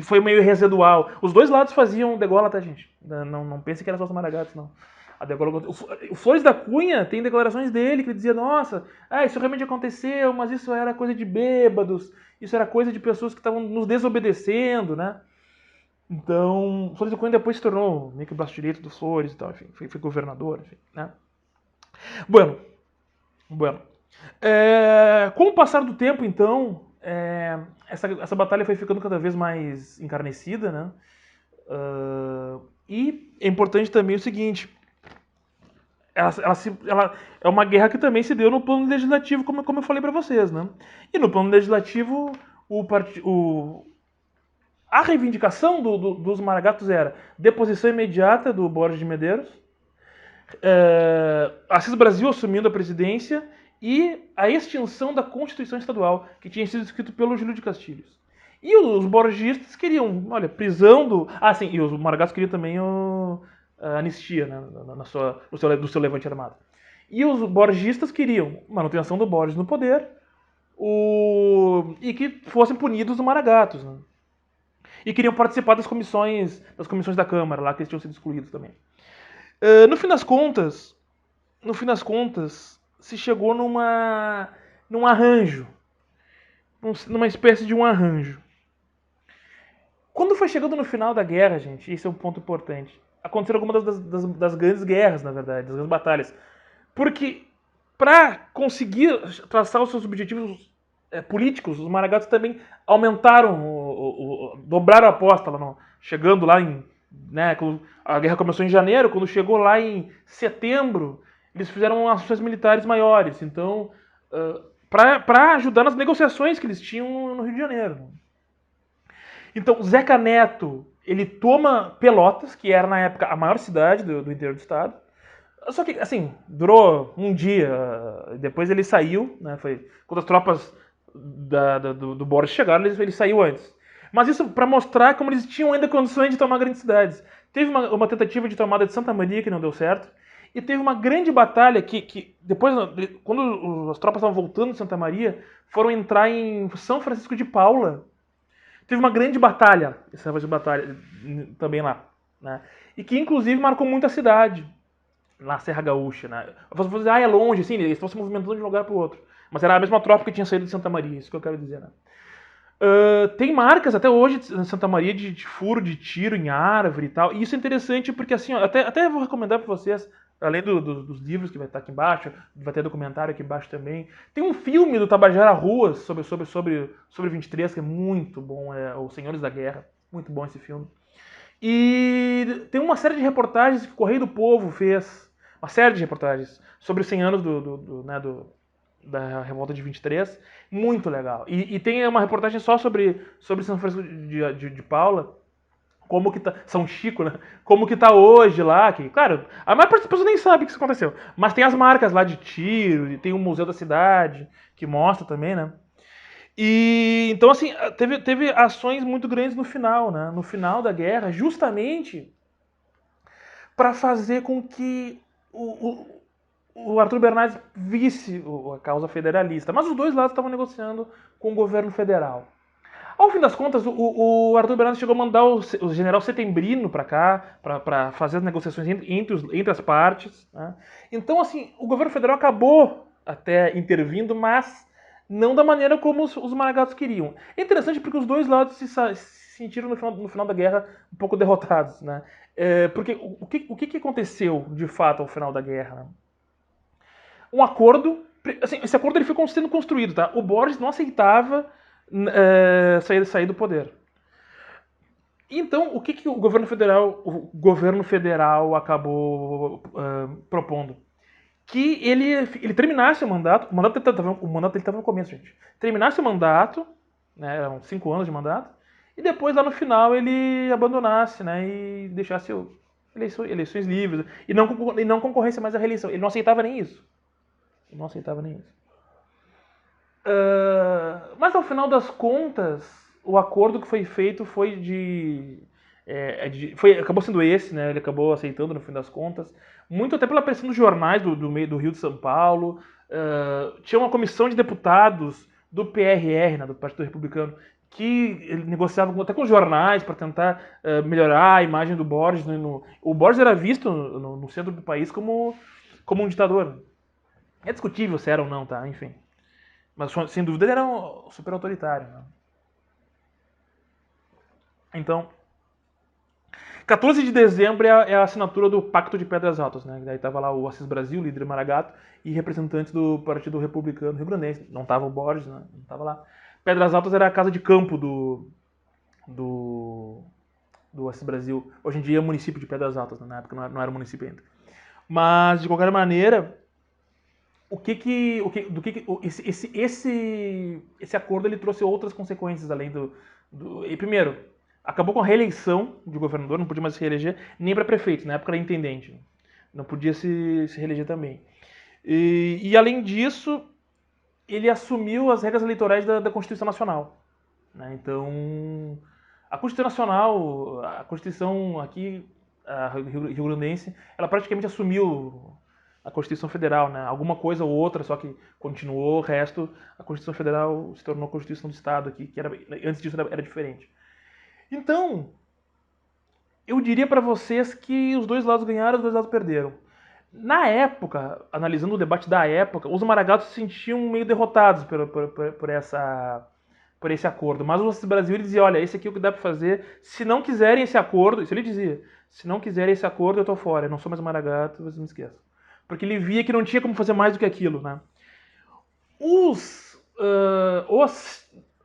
foi meio residual. Os dois lados faziam degola, tá, gente? Não pense que era só os Maragatos, não. A degola, o Flores da Cunha tem declarações dele que ele dizia, nossa, isso realmente aconteceu, mas isso era coisa de bêbados, isso era coisa de pessoas que estavam nos desobedecendo, né? Então, o Flores da Cunha depois se tornou meio que o braço direito dos Flores e tal, enfim, foi governador, enfim, né? Bueno. Com o passar do tempo, então, essa batalha foi ficando cada vez mais encarnecida, né? E é importante também o seguinte, ela é uma guerra que também se deu no plano legislativo, como eu falei para vocês, né? E no plano legislativo, a reivindicação dos Maragatos era deposição imediata do Borges de Medeiros, Assis Brasil assumindo a presidência e a extinção da Constituição Estadual, que tinha sido escrito pelo Júlio de Castilhos. E os borgistas queriam, olha, prisão do... sim, e os Maragatos queriam também a anistia, né, do seu levante armado. E os borgistas queriam manutenção do Borges no poder e que fossem punidos os Maragatos, né? E queriam participar das comissões da Câmara, lá que eles tinham sido excluídos também. No fim das contas, se chegou num arranjo, numa espécie de um arranjo. Quando foi chegando no final da guerra, gente, esse é um ponto importante, aconteceram algumas das grandes guerras, na verdade, das grandes batalhas. Porque, para conseguir traçar os seus objetivos políticos, os Maragatos também aumentaram, dobraram a aposta, chegando lá em... Né, a guerra começou em janeiro, quando chegou lá em setembro, eles fizeram ações militares maiores. Então, para ajudar nas negociações que eles tinham no Rio de Janeiro. Então, Zeca Neto, ele toma Pelotas, que era na época a maior cidade do interior do estado. Só que, assim, durou um dia. Depois ele saiu, né? Foi quando as tropas do Boris chegaram, ele saiu antes. Mas isso para mostrar como eles tinham ainda condições de tomar grandes cidades. Teve uma tentativa de tomada de Santa Maria que não deu certo. E teve uma grande batalha que depois, quando as tropas estavam voltando de Santa Maria, foram entrar em São Francisco de Paula. Teve uma grande batalha, também lá, né? E que inclusive marcou muito a cidade, na Serra Gaúcha, né? Você vai dizer, é longe, assim, eles estão se movimentando de um lugar para o outro. Mas era a mesma tropa que tinha saído de Santa Maria, isso que eu quero dizer, né? Tem marcas até hoje em Santa Maria de furo de tiro em árvore e tal. E isso é interessante porque, assim, ó, até vou recomendar para vocês, além dos livros que vai estar aqui embaixo, vai ter documentário aqui embaixo também. Tem um filme do Tabajara Ruas sobre 23 que é muito bom, é Os Senhores da Guerra. Muito bom esse filme. E tem uma série de reportagens que o Correio do Povo fez, uma série de reportagens sobre os 100 anos da Revolta de 23, muito legal. E tem uma reportagem só sobre São Francisco de Paula, como que tá, São Chico, né? Como que tá hoje lá, que, claro, a maior parte das pessoas nem sabe o que isso aconteceu, mas tem as marcas lá de tiro, e tem o Museu da Cidade, que mostra também, né? E então, assim, teve ações muito grandes no final, né? No final da guerra, justamente para fazer com que o Arthur Bernardes visse a causa federalista. Mas os dois lados estavam negociando com o governo federal. Ao fim das contas, o Arthur Bernardes chegou a mandar o general Setembrino para cá, para fazer as negociações entre as partes. Né? Então, assim, o governo federal acabou até intervindo, mas não da maneira como os maragatos queriam. É interessante porque os dois lados se sentiram no final da guerra um pouco derrotados. Né? Porque o que aconteceu de fato ao final da guerra? Né? Um acordo. Assim, esse acordo ele foi sendo construído. Tá? O Borges não aceitava sair do poder. Então, o que o governo federal acabou propondo? Que ele terminasse o mandato dele estava no começo, gente. Terminasse o mandato, né, eram 5 anos de mandato, e depois lá no final ele abandonasse, né, e deixasse eleições livres, e não concorresse mais à reeleição. Ele não aceitava nem isso. Mas ao final das contas, o acordo que foi feito acabou sendo esse, né? Ele acabou aceitando no fim das contas, muito até pela pressão dos jornais do Rio de São Paulo. Tinha uma comissão de deputados do PRR, né, do Partido Republicano, que negociava até com os jornais para tentar melhorar a imagem do Borges. Né, o Borges era visto no centro do país como um ditador. É discutível se era ou não, tá? Enfim. Mas, sem dúvida, ele era um super autoritário. Né? Então, 14 de dezembro é a assinatura do Pacto de Pedras Altas. Né? Daí estava lá o Assis Brasil, líder Maragato, e representantes do Partido Republicano Rio Grandense. Não estava o Borges, né? Não estava lá. Pedras Altas era a casa de campo do Assis Brasil. Hoje em dia é o município de Pedras Altas, né? Na época não era município ainda. Mas, de qualquer maneira, esse acordo ele trouxe outras consequências além e primeiro, acabou com a reeleição de governador, não podia mais se reeleger, nem para prefeito, na época era intendente, não podia se reeleger também. E além disso, ele assumiu as regras eleitorais da Constituição Nacional. Né? Então, a Constituição Nacional, a Constituição aqui, a rio-grandense, ela praticamente assumiu a Constituição Federal, né? Alguma coisa ou outra, só que continuou, o resto, a Constituição Federal se tornou a Constituição do Estado aqui, que antes disso era diferente. Então, eu diria para vocês que os dois lados ganharam, os dois lados perderam. Na época, analisando o debate da época, os maragatos se sentiam meio derrotados por esse acordo. Mas o Brasil ele dizia, olha, esse aqui é o que dá para fazer. Se não quiserem esse acordo, isso ele dizia, se não quiserem esse acordo, eu tô fora, eu não sou mais maragato, vocês não esqueçam. Porque ele via que não tinha como fazer mais do que aquilo, né? Os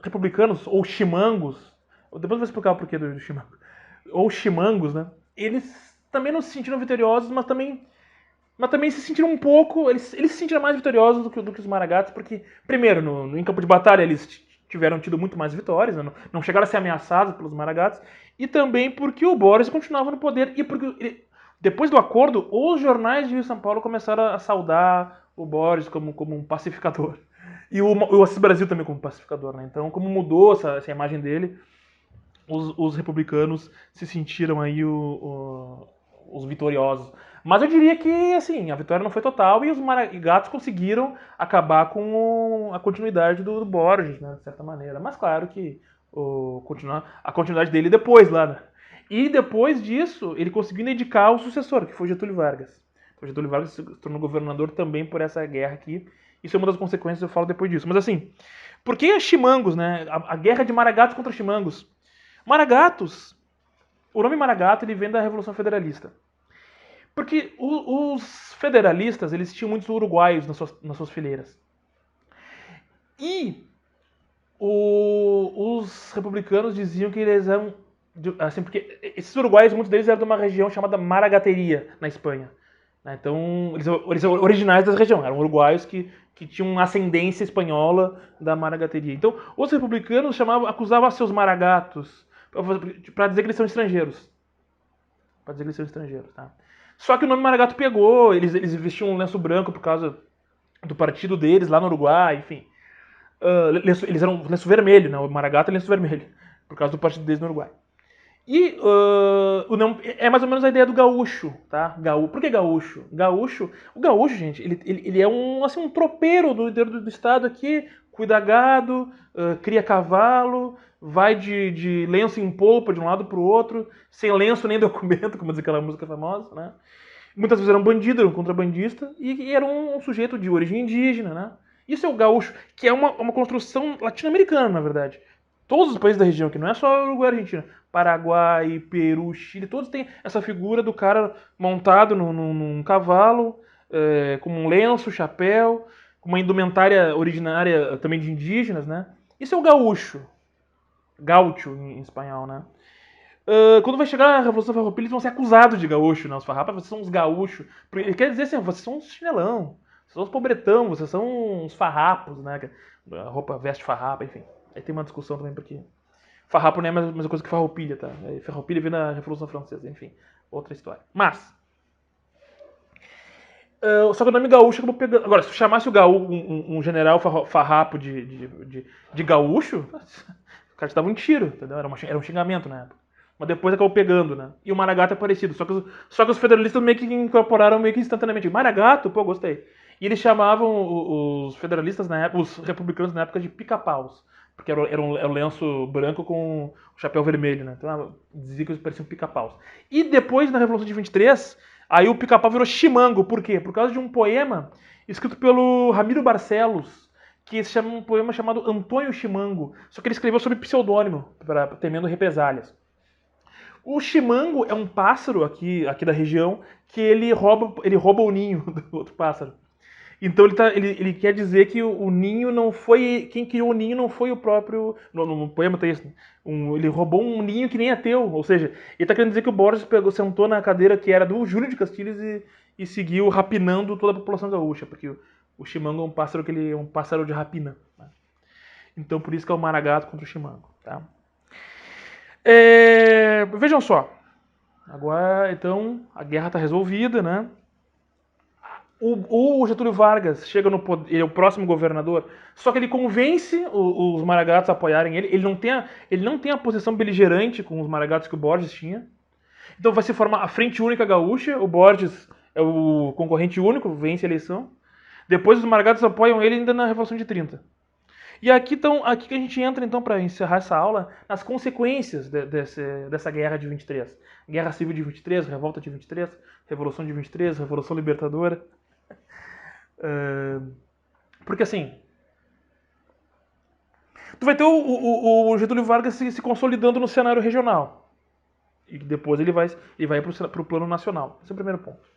republicanos, ou chimangos, depois eu vou explicar o porquê do chimango, ou chimangos, né? Eles também não se sentiram vitoriosos, mas também mas também se sentiram um pouco, eles se sentiram mais vitoriosos do que os Maragatos, porque, primeiro, em campo de batalha eles tiveram tido muito mais vitórias, né? Não chegaram a ser ameaçados pelos Maragatos, e também porque o Boris continuava no poder, e porque depois do acordo, os jornais de Rio e São Paulo começaram a saudar o Boris como um pacificador. E o Assis Brasil também como pacificador, né? Então, como mudou essa imagem dele, os republicanos se sentiram aí os vitoriosos. Mas eu diria que, assim, a vitória não foi total e os Maragatos conseguiram acabar com a continuidade do Borges, né, de certa maneira. Mas claro que a continuidade dele depois lá, né? E depois disso, ele conseguiu indicar o sucessor, que foi Getúlio Vargas. Então, Getúlio Vargas se tornou governador também por essa guerra aqui. Isso é uma das consequências, eu falo depois disso. Mas assim, por que Chimangos, né? A guerra de Maragatos contra Chimangos. Maragatos, o nome Maragato ele vem da Revolução Federalista. Porque os federalistas eles tinham muitos uruguaios nas suas fileiras. E os republicanos diziam que eles eram. Assim, porque esses uruguaios, muitos deles eram de uma região chamada Maragateria, na Espanha. Então, eles eram originais dessa região, eram uruguaios que tinham ascendência espanhola da Maragateria. Então, os republicanos acusavam seus maragatos para dizer que eles são estrangeiros. Para dizer que eles são estrangeiros, tá? Só que o nome Maragato pegou, eles vestiam um lenço branco por causa do partido deles lá no Uruguai, enfim. Eles eram lenço vermelho, né? O Maragato é lenço vermelho, por causa do partido deles no Uruguai. E é mais ou menos a ideia do gaúcho, tá? Por que gaúcho? O gaúcho, gente, ele é um tropeiro do estado aqui, cuida gado, cria cavalo, vai de lenço em polpa de um lado pro outro, sem lenço nem documento, como diz aquela música famosa, né? Muitas vezes era um bandido, era um contrabandista, e era um sujeito de origem indígena, né? Isso é o gaúcho, que é uma construção latino-americana, na verdade. Todos os países da região, que não é só o Uruguai e Argentina, Paraguai, Peru, Chile, todos têm essa figura do cara montado num cavalo, com um lenço, chapéu, com uma indumentária originária também de indígenas, né? Isso é o gaúcho. Gaúcho em espanhol, né? Quando vai chegar a Revolução Farroupilha, eles vão ser acusados de gaúcho, né? Os farrapas, vocês são uns gaúchos. Ele quer dizer assim, vocês são uns chinelão, vocês são uns pobretão, vocês são uns farrapos, né? A roupa veste farrapa, enfim. Aí tem uma discussão também, porque farrapo não é a mesma coisa que farroupilha, tá? Farroupilha vem da Revolução Francesa, enfim. Outra história. Mas, só que o nome gaúcho acabou pegando. Agora, se chamasse o gaúcho, um general farrapo de gaúcho, o cara te dava um tiro, entendeu? Era um xingamento na época. Mas depois acabou pegando, né? E o Maragato é parecido. Só que os federalistas meio que incorporaram meio que instantaneamente. Maragato, pô, gostei. E eles chamavam os federalistas na época, os republicanos na época de pica-paus. Porque era um lenço branco com o chapéu vermelho, né? Então dizia que eles pareciam pica-paus. E depois, na Revolução de 23, aí o pica-pau virou chimango. Por quê? Por causa de um poema escrito pelo Ramiro Barcelos, que se chama um poema chamado Antônio Chimango. Só que ele escreveu sob pseudônimo, temendo represálias. O chimango é um pássaro aqui da região que ele rouba o ninho do outro pássaro. Então ele quer dizer que o ninho não foi. Quem criou o ninho não foi o próprio. No poema tem isso. Ele roubou um ninho que nem é teu. Ou seja, ele está querendo dizer que o Borges sentou na cadeira que era do Júlio de Castilhos e seguiu rapinando toda a população gaúcha. Porque o chimango é um pássaro que ele é um pássaro de rapina. Né? Então por isso que é o Maragato contra o chimango. Tá? Vejam só. Agora, então, a guerra está resolvida, né? O Getúlio Vargas chega no poder, ele é o próximo governador, só que ele convence os Maragatos a apoiarem ele. Ele não tem a posição beligerante com os Maragatos que o Borges tinha. Então vai se formar a Frente Única Gaúcha. O Borges é o concorrente único, vence a eleição. Depois os Maragatos apoiam ele ainda na Revolução de 30. E aqui que a gente entra, então, para encerrar essa aula, nas consequências dessa guerra de 23. Guerra Civil de 23, Revolta de 23, Revolução de 23, Revolução Libertadora. Porque assim, tu vai ter o Getúlio Vargas se consolidando no cenário regional. E depois ele vai para o plano nacional. Esse é o primeiro ponto.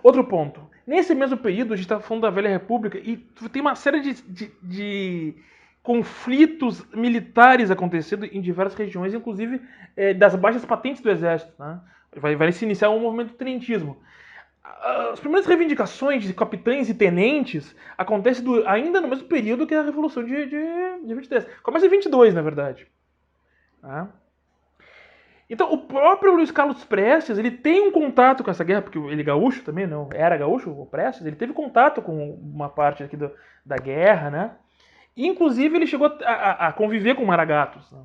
Outro ponto. Nesse mesmo período, a gente está falando da Velha República e tem uma série de conflitos militares acontecendo em diversas regiões, inclusive das baixas patentes do exército. Né? Vai se iniciar um movimento do tenentismo. As primeiras reivindicações de capitães e tenentes acontecem ainda no mesmo período que a Revolução de 23. Começa em 22, na verdade. Tá? Então, o próprio Luiz Carlos Prestes, ele tem um contato com essa guerra, porque ele é gaúcho também, não era gaúcho, o Prestes, ele teve contato com uma parte aqui da guerra, né? E, inclusive, ele chegou a conviver com Maragatos. Né?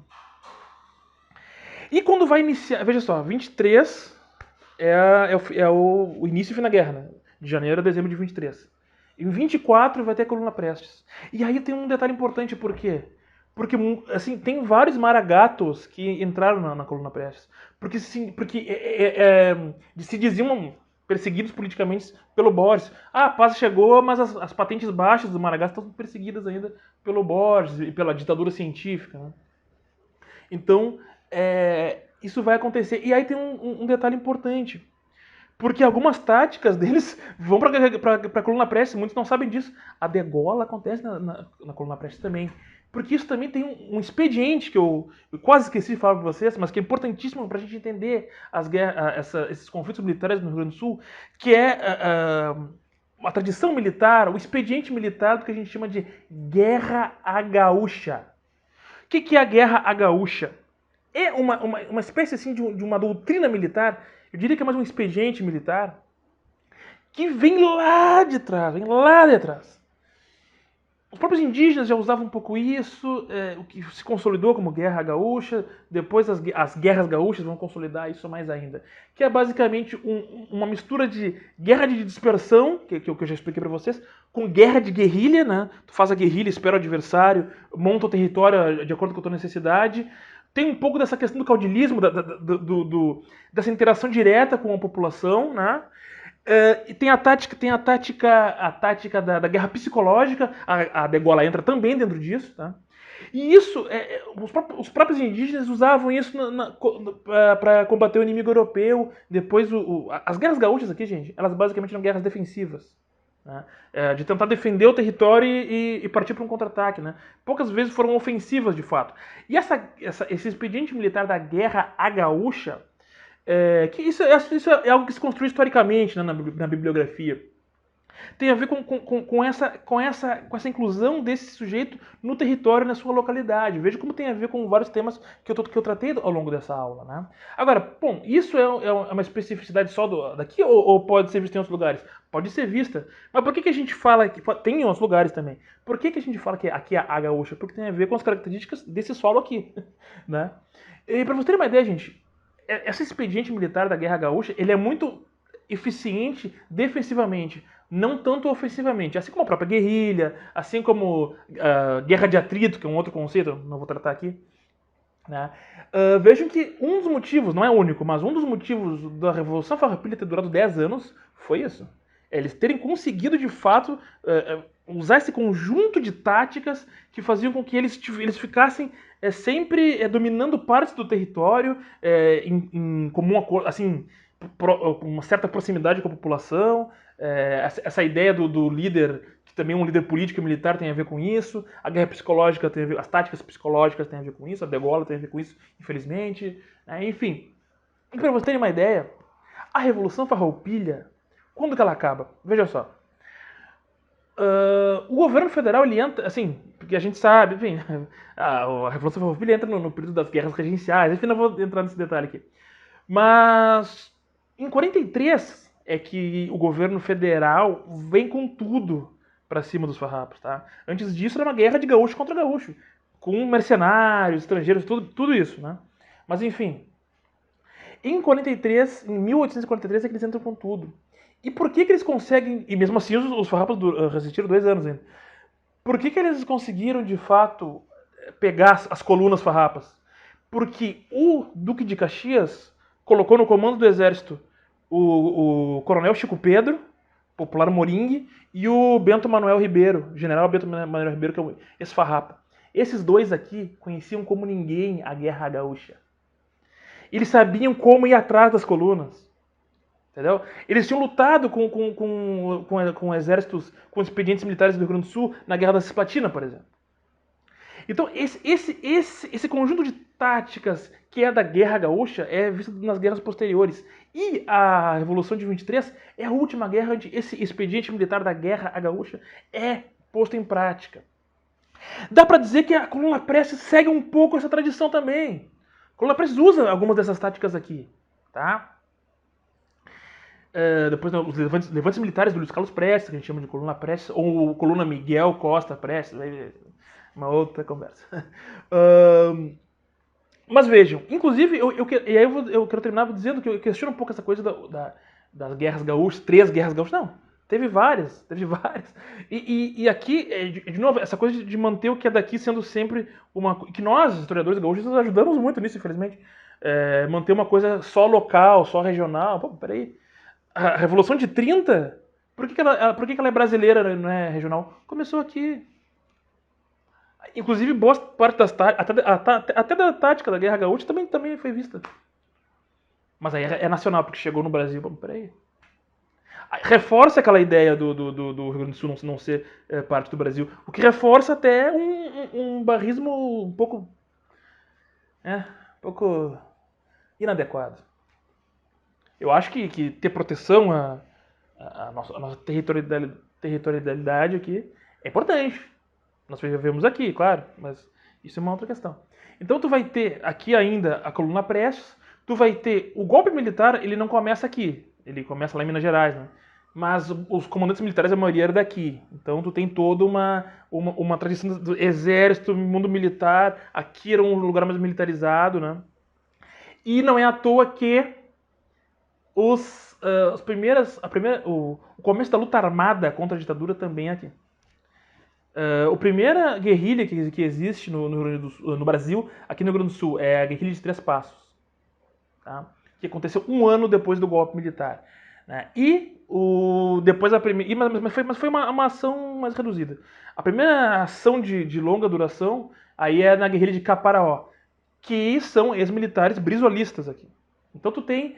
E quando vai iniciar, veja só, 23 o início e fim da guerra, né? De janeiro a dezembro de 23. Em 24 vai ter a Coluna Prestes. E aí tem um detalhe importante, por quê? Porque, assim, tem vários maragatos que entraram na Coluna Prestes. Porque se diziam perseguidos politicamente pelo Borges. Ah, a paz chegou, mas as patentes baixas do Maragatos estão perseguidas ainda pelo Borges e pela ditadura científica. Né? Então, isso vai acontecer. E aí tem um detalhe importante. Porque algumas táticas deles vão para a coluna Prestes, muitos não sabem disso. A degola acontece na coluna Prestes também. Porque isso também tem um expediente que eu quase esqueci de falar para vocês, mas que é importantíssimo para a gente entender esses conflitos militares no Rio Grande do Sul, que é a tradição militar, o expediente militar do que a gente chama de Guerra à Gaúcha. O que é a Guerra à Gaúcha? É uma espécie assim de uma doutrina militar, eu diria que é mais um expediente militar, que vem lá de trás, vem lá de trás. Os próprios indígenas já usavam um pouco isso, o que se consolidou como Guerra Gaúcha, depois as guerras gaúchas vão consolidar isso mais ainda. Que é basicamente uma mistura de guerra de dispersão, que eu já expliquei para vocês, com guerra de guerrilha, né? Tu faz a guerrilha, espera o adversário, monta o território de acordo com a tua necessidade. Tem um pouco dessa questão do caudilismo, dessa interação direta com a população, né? E tem a tática da guerra psicológica, a degola entra também dentro disso, tá? E isso, os próprios indígenas usavam isso para combater o inimigo europeu. Depois, as guerras gaúchas aqui, gente, elas basicamente eram guerras defensivas. Né? De tentar defender o território e partir para um contra-ataque. Né? Poucas vezes foram ofensivas, de fato. E esse expediente militar da Guerra à Gaúcha, que isso é algo que se construiu historicamente, né, na bibliografia. Tem a ver com essa inclusão desse sujeito no território, na sua localidade. Veja como tem a ver com vários temas que eu tratei ao longo dessa aula. Né? Agora, bom, isso é uma especificidade só daqui ou pode ser vista em outros lugares? Pode ser vista. Mas por que a gente fala que tem em outros lugares também? Por que a gente fala que aqui é a gaúcha? Porque tem a ver com as características desse solo aqui. Né? E para vocês terem uma ideia, gente, esse expediente militar da Guerra Gaúcha, ele é muito eficiente defensivamente, não tanto ofensivamente. Assim como a própria guerrilha, assim como guerra de atrito, que é um outro conceito, não vou tratar aqui. Né? Vejam que um dos motivos, não é o único, mas um dos motivos da Revolução Farroupilha ter durado 10 anos foi isso. Eles terem conseguido, de fato, usar esse conjunto de táticas que faziam com que eles ficassem sempre dominando partes do território em comum acordo, assim, uma certa proximidade com a população, essa ideia do líder, que também é um líder político e militar, tem a ver com isso, a guerra psicológica tem a ver, as táticas psicológicas têm a ver com isso, a degola tem a ver com isso, infelizmente, enfim. E para vocês terem uma ideia, a Revolução Farroupilha, quando que ela acaba? Veja só. O governo federal, ele entra, assim, porque a gente sabe, enfim, a Revolução Farroupilha entra no período das guerras regenciais, enfim, não vou entrar nesse detalhe aqui. Mas em 43 é que o governo federal vem com tudo para cima dos farrapos, tá? Antes disso era uma guerra de gaúcho contra gaúcho, com mercenários, estrangeiros, tudo isso, né? Mas enfim, em 1843 é que eles entram com tudo. E por que eles conseguem, e mesmo assim os farrapos resistiram 2 anos ainda, por que eles conseguiram de fato pegar as colunas farrapas? Porque o Duque de Caxias colocou no comando do exército o coronel Chico Pedro, popular Moringue, e o Bento Manuel Ribeiro, general Bento Manuel Ribeiro, que é esse farrapa. Esses dois aqui conheciam como ninguém a Guerra Gaúcha. Eles sabiam como ir atrás das colunas. Entendeu? Eles tinham lutado com exércitos, com expedientes militares do Rio Grande do Sul na Guerra da Cisplatina, por exemplo. Então, esse conjunto de táticas que é da Guerra Gaúcha é visto nas guerras posteriores. E a Revolução de 23 é a última guerra onde esse expediente militar da Guerra Gaúcha é posto em prática. Dá para dizer que a Coluna Prestes segue um pouco essa tradição também. A Coluna Prestes usa algumas dessas táticas aqui, tá? Depois os levantes militares do Luiz Carlos Prestes, que a gente chama de Coluna Prestes, ou Coluna Miguel Costa Prestes, uma outra conversa. Mas vejam, inclusive, eu quero terminar dizendo que eu questiono um pouco essa coisa das guerras gaúchas, 3 guerras gaúchas. Não, teve várias. E aqui, de novo, essa coisa de manter o que é daqui sendo sempre uma... Que nós, historiadores gaúchos, ajudamos muito nisso, infelizmente. Manter uma coisa só local, só regional. Pô, peraí. A Revolução de 30, por que ela é brasileira, não é regional? Começou aqui. Inclusive, boa parte das até da tática da Guerra Gaúcha também foi vista. Mas aí é nacional, porque chegou no Brasil. Bom, peraí. Reforça aquela ideia do Rio Grande do Sul não ser parte do Brasil. O que reforça até um barrismo um pouco inadequado. Eu acho que ter proteção à nossa territorialidade aqui é importante. Nós vivemos aqui, claro, mas isso é uma outra questão. Então tu vai ter aqui ainda a Coluna Prestes, tu vai ter o golpe militar, ele não começa aqui, ele começa lá em Minas Gerais, né? Mas os comandantes militares, a maioria era daqui. Então tu tem toda uma tradição do exército, mundo militar, aqui era um lugar mais militarizado, né? E não é à toa que o começo da luta armada contra a ditadura também é aqui. A primeira guerrilha que existe no Brasil, aqui no Rio Grande do Sul, é a guerrilha de 3 Passos, tá? Que aconteceu 1 ano depois do golpe militar, né? Depois a primeira, mas foi uma ação mais reduzida. A primeira ação de longa duração aí é na guerrilha de Caparaó, que são ex-militares brizolistas aqui. Então tu tem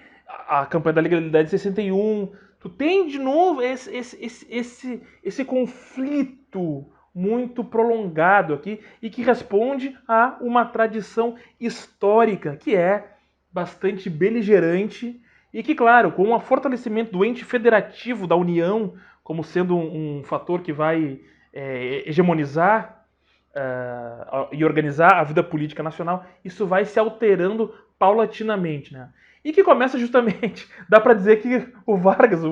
a campanha da legalidade de 61, tu tem de novo esse conflito muito prolongado aqui e que responde a uma tradição histórica que é bastante beligerante e que, claro, com o fortalecimento do ente federativo da União como sendo um fator que vai hegemonizar e organizar a vida política nacional, isso vai se alterando paulatinamente, né? E que começa justamente, dá para dizer que o Vargas,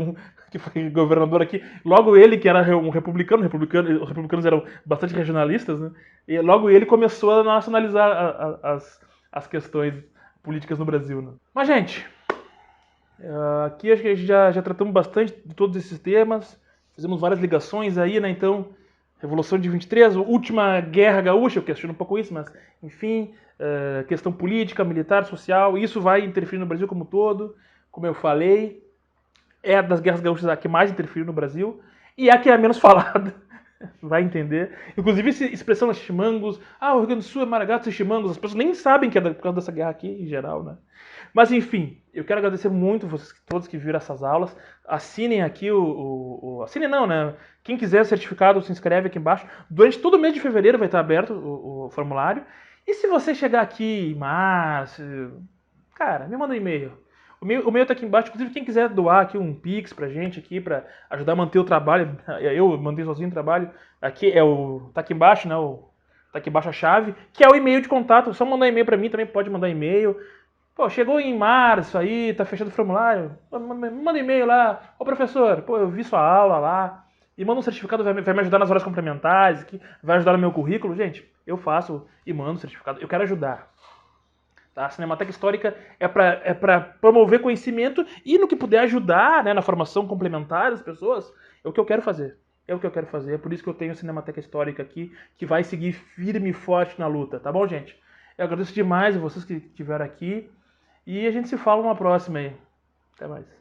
que foi governador aqui, logo ele que era um republicano, os republicanos eram bastante regionalistas, né? E logo ele começou a nacionalizar as questões políticas no Brasil, né? Mas, gente, aqui acho que a gente já tratamos bastante de todos esses temas, fizemos várias ligações aí, né? Então, Revolução de 23, última Guerra Gaúcha, eu questiono um pouco isso, mas, enfim, questão política, militar, social, isso vai interferir no Brasil como um todo, como eu falei, é das guerras gaúchas a que mais interferiu no Brasil, e a que é a menos falada, vai entender. Inclusive, essa expressão dos chimangos, o Rio Grande do Sul é Maragatos e chimangos, as pessoas nem sabem que é por causa dessa guerra aqui, em geral, né? Mas, enfim, eu quero agradecer muito vocês todos que viram essas aulas. Assinem aqui assinem não, né? Quem quiser certificado, se inscreve aqui embaixo. Durante todo o mês de fevereiro vai estar aberto o formulário. E se você chegar aqui em março, cara, me manda um e-mail. O e-mail tá aqui embaixo. Inclusive, quem quiser doar aqui um Pix pra gente aqui, pra ajudar a manter o trabalho. Eu mandei sozinho o trabalho. Aqui tá aqui embaixo, né? Tá aqui embaixo a chave, que é o e-mail de contato. Só mandar e-mail pra mim, também pode mandar e-mail. Pô, chegou em março aí, tá fechando o formulário, manda e-mail lá. Ô professor, pô, eu vi sua aula lá. E manda um certificado, vai me ajudar nas horas complementares, que vai ajudar no meu currículo. Gente, eu faço e mando o certificado. Eu quero ajudar. Tá? A Cinemateca Histórica é pra promover conhecimento e no que puder ajudar, né, na formação complementar das pessoas, é o que eu quero fazer. É o que eu quero fazer. É por isso que eu tenho a Cinemateca Histórica aqui, que vai seguir firme e forte na luta. Tá bom, gente? Eu agradeço demais a vocês que estiveram aqui. E a gente se fala numa próxima aí. Até mais.